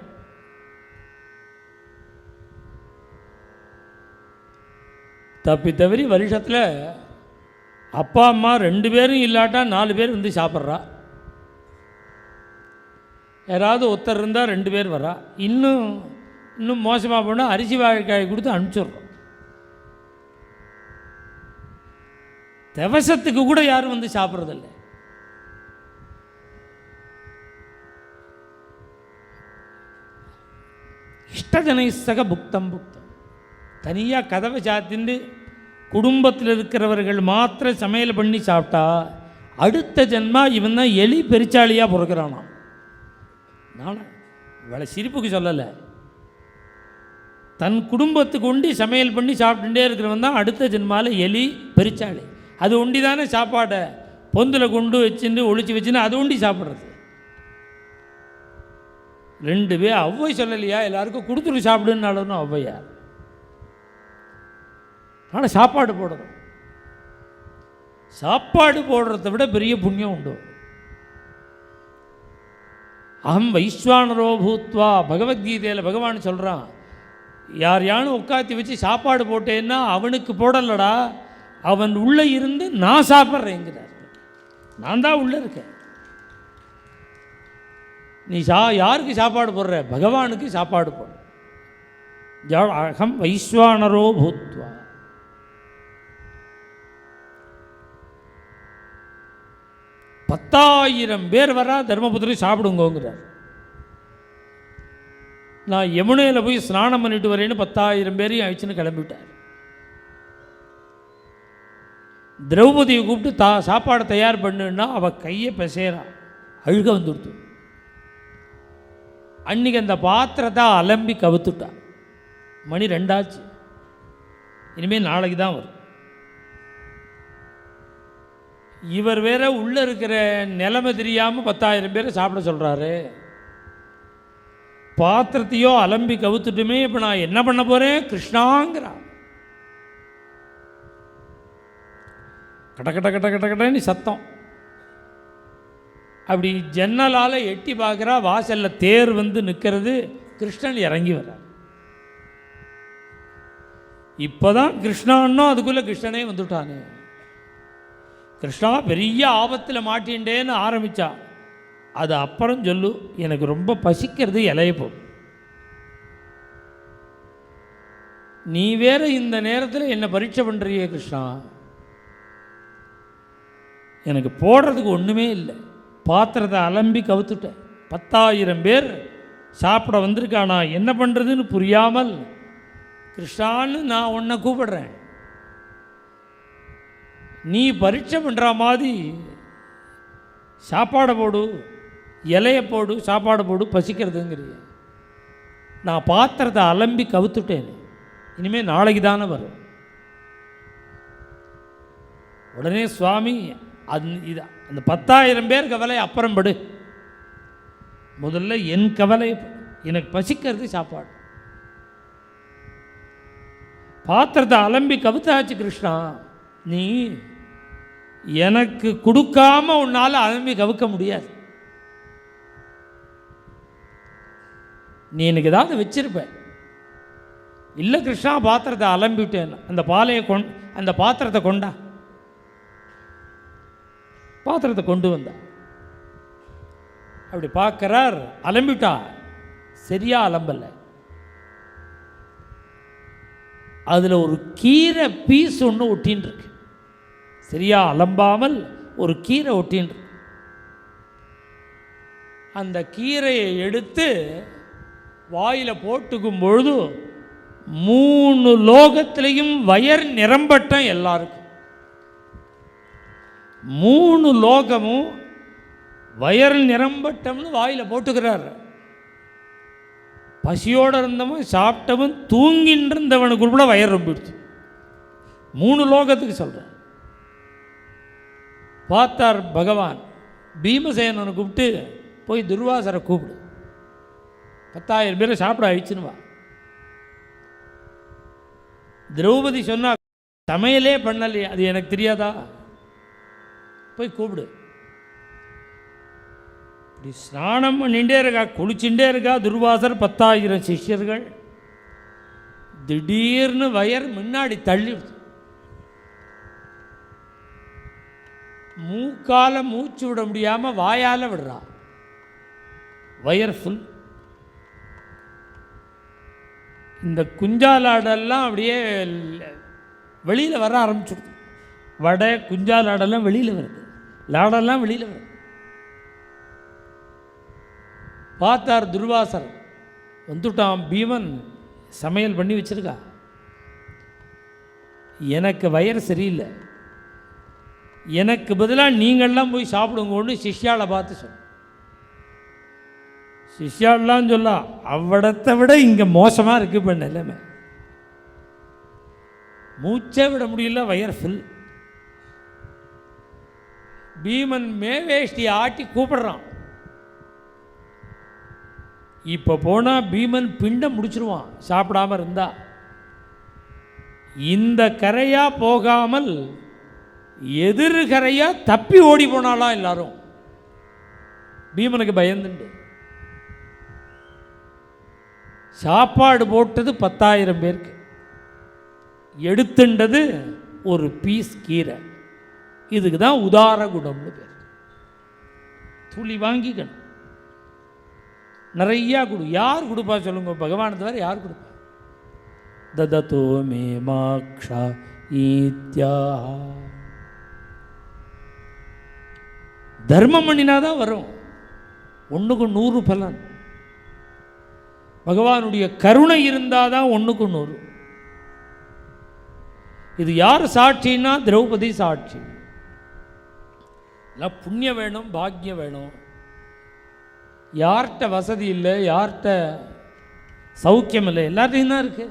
தப்பி தவறி வருஷத்தில் அப்பா அம்மா 2 பேரும் இல்லாட்டா 4 பேர் வந்து சாப்பிட்றா. யாராவது ஒருத்தர் இருந்தால் 2 பேர் வரா. இன்னும் மோசமாக போனால் அரிசி வாழைக்காய் கொடுத்து அனுப்பிச்சிட்றோம். திவசத்துக்கு கூட யாரும் வந்து சாப்பிட்றதில்ல. இஷ்டஜனை சக புக்தம் புக்தம். தனியாக கதவை சாத்திண்டு குடும்பத்தில் இருக்கிறவர்கள் மாத்திரம் சமையல் பண்ணி சாப்பிட்டா அடுத்த ஜென்மா இவன் தான் எலி பெருச்சாளியாக பிறக்கிறானாம். நான் இவளை சிரிப்புக்கு சொல்லலை. தன் குடும்பத்துக்கு ஒண்டி சமையல் பண்ணி சாப்பிட்டுட்டே இருக்கிறவன் தான் அடுத்த ஜென்மாவில் எலி பெருச்சாளி. அது ஒண்டி தானே சாப்பாடை பொந்தில் கொண்டு வச்சுட்டு ஒழிச்சு வச்சுன்னு அது ஒண்டி சாப்பிட்றது. 2 பேர் ஒவ்வை சொல்லலையா, எல்லாருக்கும் கொடுத்துட்டு சாப்பிடுன்னாலும் ஒவ்வையார். ஆனால் சாப்பாடு போடணும். சாப்பாடு போடுறத விட பெரிய புண்ணியம் உண்டு. அகம் வைஸ்வானரோ பூத்வா, பகவத்கீதையில் பகவான் சொல்கிறான், யார் யானும் உட்காத்தி வச்சு சாப்பாடு போட்டேன்னா அவனுக்கு போடலடா, அவன் உள்ளே இருந்து நான் சாப்பிட்றேங்கிறார். நான் தான் உள்ளே இருக்கேன். நீ யாருக்கு சாப்பாடு போடுற? பகவானுக்கு சாப்பாடு போடுற. அகம் வைஸ்வானரோ பூத்வா. பத்தாயிரம் பேர் வரா தர்மபுத்திரி சாப்பிடுங்கிறார். நான் யமுனையில் போய் ஸ்நானம் பண்ணிட்டு வரேன்னு 10,000 பேரையும் அழிச்சுன்னு கிளம்பிவிட்டார். திரௌபதியை கூப்பிட்டு சாப்பாடை தயார் பண்ணுன்னா அவள் கையை பிசைறான், அழுக வந்துடுத்து. அன்றைக்கி அந்த பாத்திரத்தை அலம்பி கவுத்துட்டான். மணி 2 ஆச்சு. இனிமேல் நாளைக்கு தான் வரும். இவர் வேற உள்ளே இருக்கிற நிலைமை தெரியாமல் 10,000 பேரை சாப்பிட சொல்கிறாரு. பாத்திரத்தையோ அலம்பி கவுத்துட்டுமே, இப்போ நான் என்ன பண்ண போகிறேன் கிருஷ்ணாங்கிறான். கட்ட கட்ட கட்ட கட்ட கட்டன்னு சத்தம். அப்படி ஜன்னலால் எட்டி பார்க்குறா, வாசலில் தேர் வந்து நிற்கிறது. கிருஷ்ணன் இறங்கி வர்றார். இப்போ தான் கிருஷ்ணான்னோ அதுக்குள்ளே கிருஷ்ணனே வந்துட்டானே. கிருஷ்ணா பெரிய ஆபத்தில் மாட்டின்றேன்னு ஆரம்பித்தா. அது அப்புறம் சொல்லு, எனக்கு ரொம்ப பசிக்கிறது, இலைய போ. நீ வேற இந்த நேரத்தில் என்னை பரீட்சை பண்ணுறியே கிருஷ்ணா, எனக்கு போடுறதுக்கு ஒன்றுமே இல்லை. பாத்திரத்தை அலம்பி கவுத்துட்டேன். 10,000 பேர் சாப்பிட வந்திருக்கானா, என்ன பண்ணுறதுன்னு புரியாமல் கிருஷ்ணான்னு நான் உன்னை கூப்பிடுறேன். நீ பரீட்சை பண்ணுற மாதிரி சாப்பாடை போடு, இலையை போடு, சாப்பாடு போடு, பசிக்கிறதுங்கிறிய. நான் பாத்திரத்தை அலம்பி கவுத்துட்டேன், இனிமேல் நாளைக்கு தானே வரும். உடனே சுவாமி அந்த 10,000 பேர் கவலை அப்புறம் படு, முதல்ல என் கவலை, எனக்கு பசிக்கிறது சாப்பாடு. பாத்திரத்தை அலம்பி கவுத்தாச்சு கிருஷ்ணா, நீ எனக்கு கொடுக்காம உன்னால் அலம்பி கவுக்க முடியாது. நீ எனக்கு ஏதாவது வச்சிருப்ப. இல்லை கிருஷ்ணா, பாத்திரத்தை அலம்பிட்டேன். அந்த பாலையை அந்த பாத்திரத்தை கொண்டா. பாத்திரத்தை கொண்டு வந்தா. அப்படி பார்க்குறார், அலம்பிட்டா. சரியா அலம்பலை. அதில் ஒரு கீரை பீஸ் ஒன்று ஒட்டின்னு இருக்கு. சரியா அலம்பாமல் ஒரு கீரை ஒட்டின்னு இருக்கு. அந்த கீரையை எடுத்து வாயில் போட்டுக்கும் பொழுது 3 லோகத்திலையும் வயர் நிரம்பட்டம் எல்லாருக்கும். 3 லோகமும் வயர் நிரம்பட்டம்னு வாயில் போட்டுக்கிறார். பசியோடு இருந்தவன், சாப்பிட்டவன், தூங்கின்னு இருந்தவனுக்கு கூட வயர் ரொம்பிடுச்சு. 3 லோகத்துக்கு சொல்கிறார். பார்த்தார் பகவான். பீமசேனனை கூப்பிட்டு, போய் துர்வாசரை கூப்பிடு, 10,000 பேரை சாப்பிட அழிச்சுன்னு வா. திரௌபதி சொன்னா, சமையலே பண்ணலையே, அது எனக்கு தெரியாதா, போய் கூப்பிடு. இப்படி ஸ்நானம் பண்ணிகிட்டே இருக்கா, குளிச்சுட்டே இருக்கா துர்வாசர். 10,000 சிஷ்யர்கள். திடீர்னு வயர் முன்னாடி தள்ளி மூக்கால மூச்சு விட முடியாமல் வாயால் விடுறா. Wire full. இந்த குஞ்சாலாடெல்லாம் அப்படியே வெளியில் வர ஆரம்பிச்சுடுது. வடை குஞ்சாலாடெல்லாம் வெளியில் வருது, லாடெல்லாம் வெளியில் வருது. பார்த்தார் துர்வாசர். வந்துட்டான் பீமன், சமையல் பண்ணி வச்சிருக்கா. எனக்கு வயர் சரியில்லை, எனக்கு பதிலாக நீங்கள்லாம் போய் சாப்பிடுங்கன்னு சிஷ்யாவை பார்த்து சொன்ன. சிஷ்யாலாம் சொல்ல, அவ்விடத்தை விட இங்கே மோசமாக இருக்குது இப்போ நிலைமை. மூச்சே விட முடியல, வயர் ஃபுல். பீமன் மேவேஷ்டி ஆட்டி கூப்பிடுறான். இப்போ போனால் பீமன் பிண்டம் முடிச்சிருவான் சாப்பிடாமல் இருந்தா. இந்த கரையாக போகாமல் எதிர்கரையாக தப்பி ஓடி போனாலாம் எல்லாரும். பீமனுக்கு பயந்துண்டு சாப்பாடு போட்டது 10,000 பேருக்கு, எடுத்துண்டது ஒரு பீஸ் கீரை. இதுக்கு தான் உதார குணம்னு பேர். துளி வாங்கிக்கணும், நிறையா கொடு. யார் கொடுப்பா சொல்லுங்க? பகவான் தவிர யார் கொடுப்பா? தததோ மே மாக்ஷா ஈத்யா. தர்மம் பண்ணினாதான் வரும். 1க்கு 100 பலன். பகவானுடைய கருணை இருந்தால் தான் 1க்கு 100. இது யார் சாட்சின்னா திரௌபதி சாட்சி. எல்லாம் புண்ணியம் வேணும், பாக்கியம் வேணும். யார்கிட்ட வசதி இல்லை, யார்கிட்ட சௌக்கியம் இல்லை, எல்லாத்தையும் தான் இருக்கு.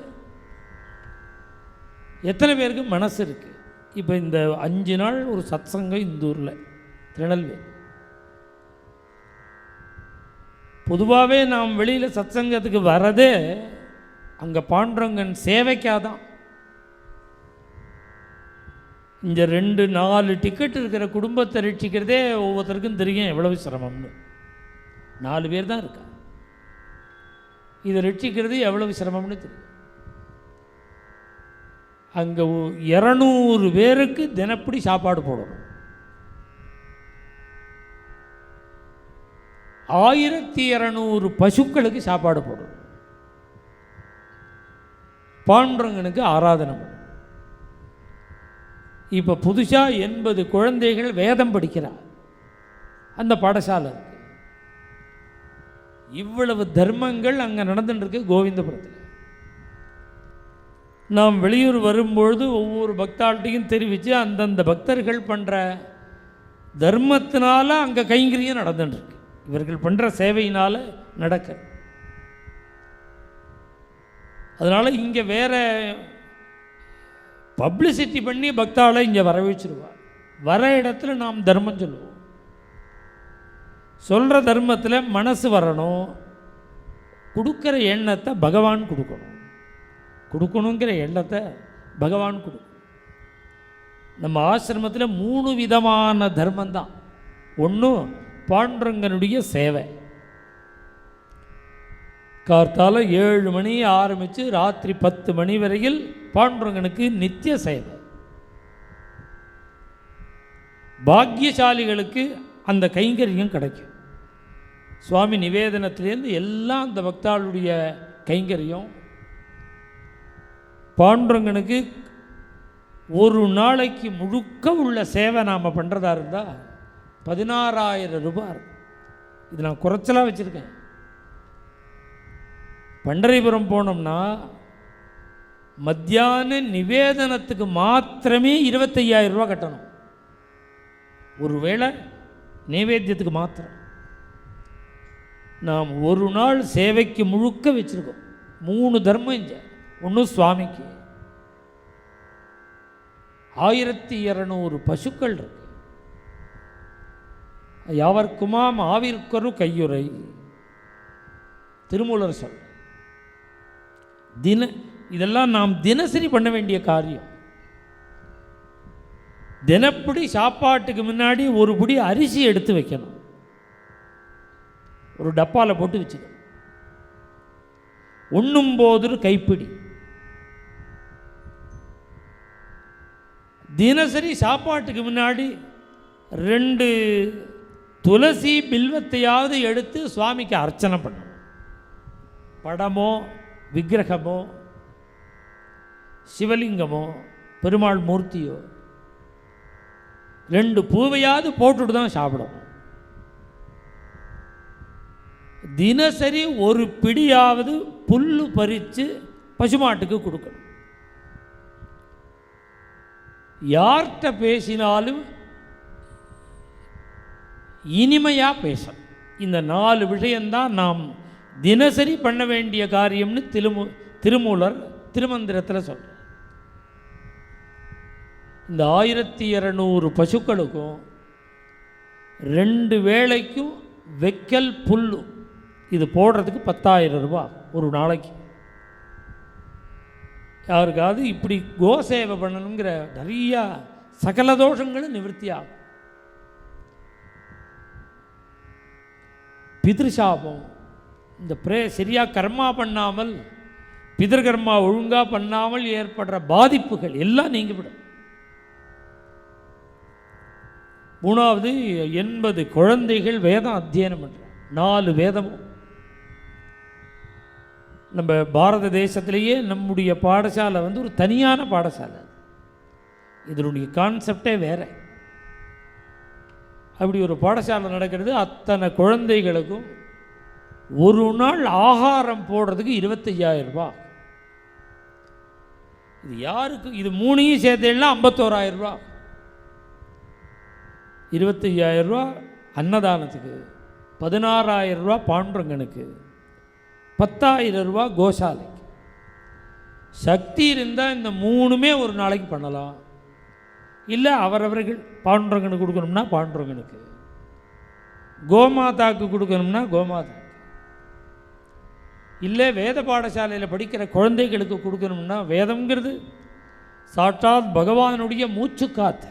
எத்தனை பேருக்கு மனசு இருக்கு? இப்போ இந்த 5 நாள் ஒரு சத்சங்கம் இந்த ஊரில் திருநெல்வேலி. பொதுவாகவே நாம் வெளியில் சத்சங்கத்துக்கு வரதே அங்கே பாண்டுரங்கன் சேவைக்காதான். இந்த 2-4 டிக்கெட் இருக்கிற குடும்பத்தை ரட்சிக்கிறதே ஒவ்வொருத்தருக்கும் தெரியும் எவ்வளவு சிரமம்னு. 4 பேர் தான் இருக்கா. இதை ரட்சிக்கிறது எவ்வளவு சிரமம்னு தெரியும். அங்கே 200 பேருக்கு தினப்படி சாப்பாடு போடணும். 1200 பசுக்களுக்கு சாப்பாடு போடணும். பாண்டுரங்கனுக்கு ஆராதனை பண்ணணும். இப்போ புதுசாக 80 குழந்தைகள் வேதம் படிக்கிறார் அந்த பாடசாலை. இவ்வளவு தர்மங்கள் அங்கே நடந்துட்டுருக்கு கோவிந்தபுரத்தில். நாம் வெளியூர் வரும்பொழுது ஒவ்வொரு பக்தாள்கிட்டையும் தெரிவித்து அந்தந்த பக்தர்கள் பண்ணுற தர்மத்தினால அங்கே கைங்கரியம் நடந்துட்டுருக்கு. இவர்கள் பண்ணுற சேவையினால் நடக்க. அதனால் இங்கே வேற பப்ளிசிட்டி பண்ணி பக்தாளை இங்கே வர வச்சிருவார். வர இடத்துல நாம் தர்மம் சொல்லுவோம். சொல்கிற தர்மத்தில் மனசு வரணும். கொடுக்குற எண்ணத்தை பகவான் கொடுக்கணும். கொடுக்கணுங்கிற எண்ணத்தை பகவான் கொடுக்கணும். நம்ம ஆசிரமத்தில் 3 விதமான தர்மந்தான். ஒன்று பாண்டுரங்கனுடைய சேவை. கார்த்தால 7 மணி ஆரம்பித்து ராத்திரி 10 மணி வரையில் பாண்டுரங்கனுக்கு நித்திய சேவை. பாக்கியசாலிகளுக்கு அந்த கைங்கரியம் கிடைக்கும். சுவாமி நிவேதனத்திலேருந்து எல்லாம் அந்த பக்தாளுடைய கைங்கரியம். பாண்டுரங்கனுக்கு ஒரு நாளைக்கு முழுக்க உள்ள சேவை நாம் பண்ணுறதா இருந்தால் 16,000 ரூபாய். இது நான் குறைச்சலாக வச்சுருக்கேன். பண்டரிபுரம் போனோம்னா மத்தியான நிவேதனத்துக்கு மாத்திரமே 25,000 ரூபா கட்டணும். ஒருவேளை நைவேத்தியத்துக்கு மாத்திரம். நாம் ஒரு நாள் சேவைக்கு முழுக்க வச்சுருக்கோம். 3 தர்மம் இங்கே. ஒன்று சுவாமிக்கு 1200 பசுக்கள் இருக்கு. யாவர்க்குமாம் ஆவிற்கொரு கையுறை திருமூலர் சொல். இதெல்லாம் நாம் தினசரி பண்ண வேண்டிய காரியம். தினப்படி சாப்பாட்டுக்கு முன்னாடி ஒரு புடி அரிசி எடுத்து வைக்கணும். ஒரு டப்பாவில் போட்டு வச்சுக்கணும். உண்ணும் போது கைப்பிடி. தினசரி சாப்பாட்டுக்கு முன்னாடி 2 துளசி பில்வத்தையாவது எடுத்து சுவாமிக்கு அர்ச்சனை பண்ணணும். படமோ விக்கிரகமோ சிவலிங்கமோ பெருமாள் மூர்த்தியோ 2 பூவையாவது போட்டுட்டு தான் சாப்பிடணும். தினசரி ஒரு பிடியாவது புல் பறித்து பசுமாட்டுக்கு கொடுக்கணும். யார்கிட்ட பேசினாலும் இனிமையாக பேசணும். இந்த 4 விஷயம்தான் நாம் தினசரி பண்ண வேண்டிய காரியம்னு திருமூலர் திருமந்திரத்தில் சொல்கிறார். இந்த 1200 பசுக்களுக்கும் 2 வேளைக்கும் வெக்கல் புல் இது போடுறதுக்கு 10,000 ரூபாய் ஒரு நாளைக்கு. யாருக்காவது இப்படி கோசேவை பண்ணணுங்கிற நிறையா சகல தோஷங்களும் நிவர்த்தியாகும். பிதிருசாபம், இந்த சரியாக கர்மா பண்ணாமல் பிதர்கர்மா ஒழுங்காக பண்ணாமல் ஏற்படுற பாதிப்புகள் எல்லாம் நீங்கிவிடும். மூணாவது 80 குழந்தைகள் வேதம் அத்தியனம் பண்ணுறாங்க. 4 வேதமும். நம்ம பாரத தேசத்திலேயே நம்முடைய பாடசாலை வந்து ஒரு தனியான பாடசாலை. இதனுடைய கான்செப்டே வேற. அப்படி ஒரு பாடசாலை நடக்கிறது. அத்தனை குழந்தைகளுக்கும் ஒரு நாள் ஆகாரம் போடுறதுக்கு 25,000 ரூபாய். இது யாருக்கு? இது மூணையும் சேர்த்தேன்னா 51,000 ரூபா. 25,000 ரூபா அன்னதானத்துக்கு, 16,000 ரூபா பாண்டுரங்கனுக்கு, 10,000 ரூபா கோசாலைக்கு. சக்தி இருந்தால் இந்த மூணுமே ஒரு நாளைக்கு பண்ணலாம். இல்லை அவரவர்கள் பாண்டுரங்கனுக்கு கொடுக்கணும்னா பாண்டுரங்கனுக்கு, கோமாதாக்கு கொடுக்கணும்னா கோமாதா, இல்லை வேத பாடசாலையில் படிக்கிற குழந்தைகளுக்கு கொடுக்கணும்னா, வேதம்ங்கிறது சாட்சாத் பகவானுடைய மூச்சுக்காத்து.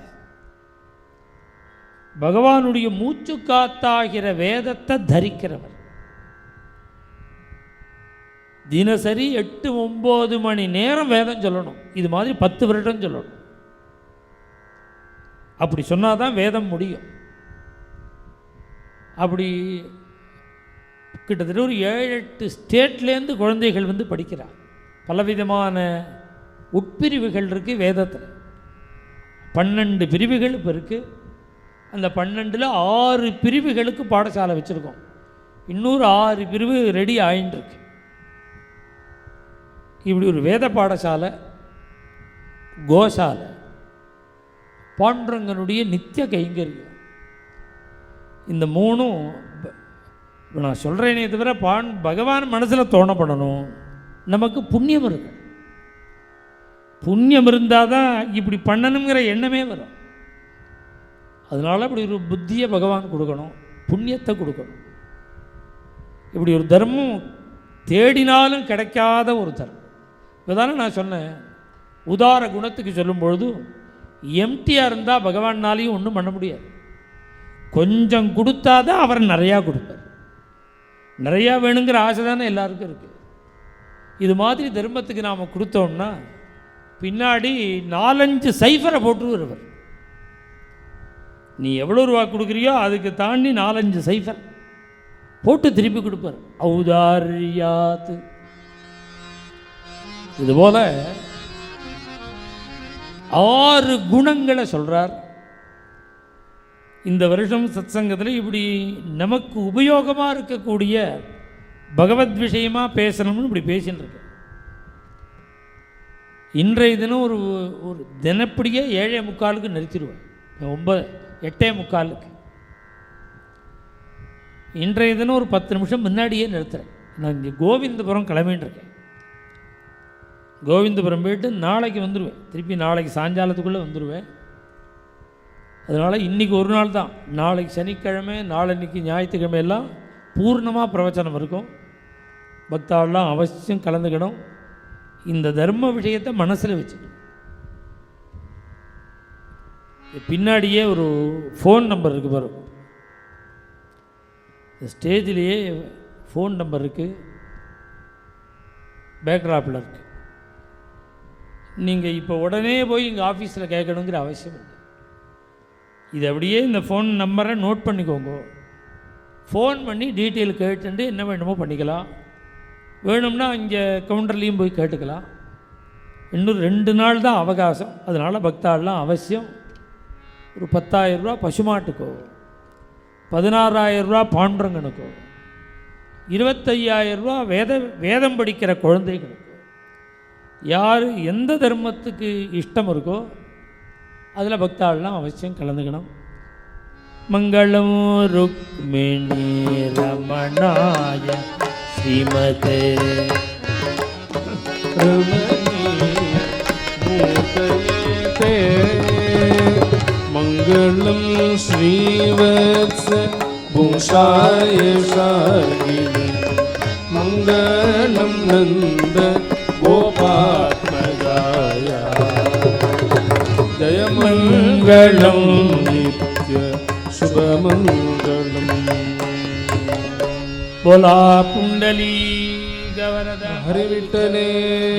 பகவானுடைய மூச்சுக்காத்தாகிற வேதத்தை தரிக்கிறவர். தினசரி 8-9 மணி நேரம் வேதம் சொல்லணும். இது மாதிரி 10 வருடம் சொல்லணும். அப்படி சொன்னால் தான் வேதம் முடியும். அப்படி கிட்டத்தட்ட ஒரு 7-8 ஸ்டேட்லேருந்து குழந்தைகள் வந்து படிக்கிறார். பலவிதமான உட்பிரிவுகள் இருக்குது வேதத்தில். 12 பிரிவுகள் இப்போ இருக்குது. அந்த 12ல் 6 பிரிவுகளுக்கு பாடசாலை வச்சுருக்கோம். இன்னொரு 6 பிரிவு ரெடி ஆகிட்டுருக்கு. இப்படி ஒரு வேத பாடசாலை, கோசாலை, பாண்டுரங்கனுடைய நித்திய கைங்கரியம், இந்த மூணும் நான் சொல்கிறேனே தவிர பகவான் மனசில் தோணப்படணும். நமக்கு புண்ணியம் இருக்கு. புண்ணியம் இருந்தால் தான் இப்படி பண்ணணுங்கிற எண்ணமே வரும். அதனால் இப்படி ஒரு புத்தியை பகவான் கொடுக்கணும், புண்ணியத்தை கொடுக்கணும். இப்படி ஒரு தர்மம் தேடினாலும் கிடைக்காத ஒரு தர்மம். இப்போதானே நான் சொன்னேன், உதார குணத்துக்கு சொல்லும்பொழுது எம்டியாக இருந்தால் பகவான்னாலையும் ஒன்றும் பண்ண முடியாது. கொஞ்சம் கொடுத்தா தான் அவர் நிறையா கொடுப்பார். நிறையா வேணுங்கிற ஆசை தானே எல்லாருக்கும் இருக்குது. இது மாதிரி தர்மத்துக்கு நாம் கொடுத்தோம்னா பின்னாடி 4-5 சைஃபரை போட்டு வருவார். நீ எவ்வளோ ரூபா கொடுக்குறியோ அதுக்கு தாண்டி 4-5 சைஃபர் போட்டு திருப்பி கொடுப்பார். ஔதாரியாத்து. இதுபோல் 6 குணங்களை சொல்கிறார் இந்த வருஷம் சத்சங்கத்தில். இப்படி நமக்கு உபயோகமாக இருக்கக்கூடிய பகவத் விஷயமாக பேசணும்னு இப்படி பேசின்னு இருக்கேன். இன்றைய தினம் ஒரு தினப்படியே 7:45 நிறுத்திடுவேன். 8:45. இன்றைய தினம் ஒரு 10 நிமிஷம் முன்னாடியே நிறுத்துகிறேன். நான் இங்கே கோவிந்தபுரம் கிளம்பின்னு இருக்கேன். கோவிந்தபுரம் போயிட்டு நாளைக்கு வந்துடுவேன். திருப்பி நாளைக்கு சாயங்காலத்துக்குள்ளே வந்துடுவேன். அதனால் இன்றைக்கி ஒரு நாள் தான். நாளைக்கு சனிக்கிழமை, நாளன்னைக்கு ஞாயிற்றுக்கிழமை எல்லாம் பூர்ணமாக பிரவச்சனம் இருக்கும். பக்தாவெல்லாம் அவசியம் கலந்துக்கணும். இந்த தர்ம விஷயத்தை மனசில் வச்சுக்கணும். பின்னாடியே ஒரு ஃபோன் நம்பர் இருக்குது பாருங்க. ஸ்டேஜ்லேயே ஃபோன் நம்பர் இருக்குது, பேக்ராப்பில் இருக்குது. நீங்கள் இப்போ உடனே போய் எங்கள் ஆஃபீஸில் கேட்கணுங்கிற அவசியம் இல்லை. இது அப்படியே இந்த ஃபோன் நம்பரை நோட் பண்ணிக்கோங்க. ஃபோன் பண்ணி டீட்டெயில் கேட்டுட்டு என்ன வேணுமோ பண்ணிக்கலாம். வேணும்னா இங்கே கவுண்டர்லேயும் போய் கேட்டுக்கலாம். இன்னும் 2 நாள் தான் அவகாசம். அதனால் பக்தாலாம் அவசியம் ஒரு 10,000 ரூபா பசுமாட்டுக்கோ, 16,000 ரூபா பாண்டுரங்கனுக்கோ, 25,000 ரூபா வேதம் படிக்கிற குழந்தைகளுக்கோ, யார் எந்த தர்மத்துக்கு இஷ்டம் இருக்கோ அதில் பக்தாலாம் அவசியம் கலந்துக்கணும். மங்களம் ருக்மிணி ரமணாய ஸ்ரீமதே மங்களம் ஸ்ரீவத்ஸ பூஷாய ஷாயினி மங்களம் நந்த கோபாத்மஜாய ஜய மங்களம் நித்ய சுபமங்களம். बोला पुंडली गवरद हरि विठ्ठले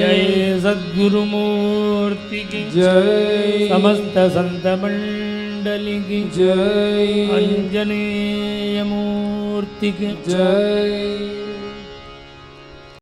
जय सद्गुरुमूर्ति की जय. समस्त संत मंडळी जय आंजनेयमूर्ति की जय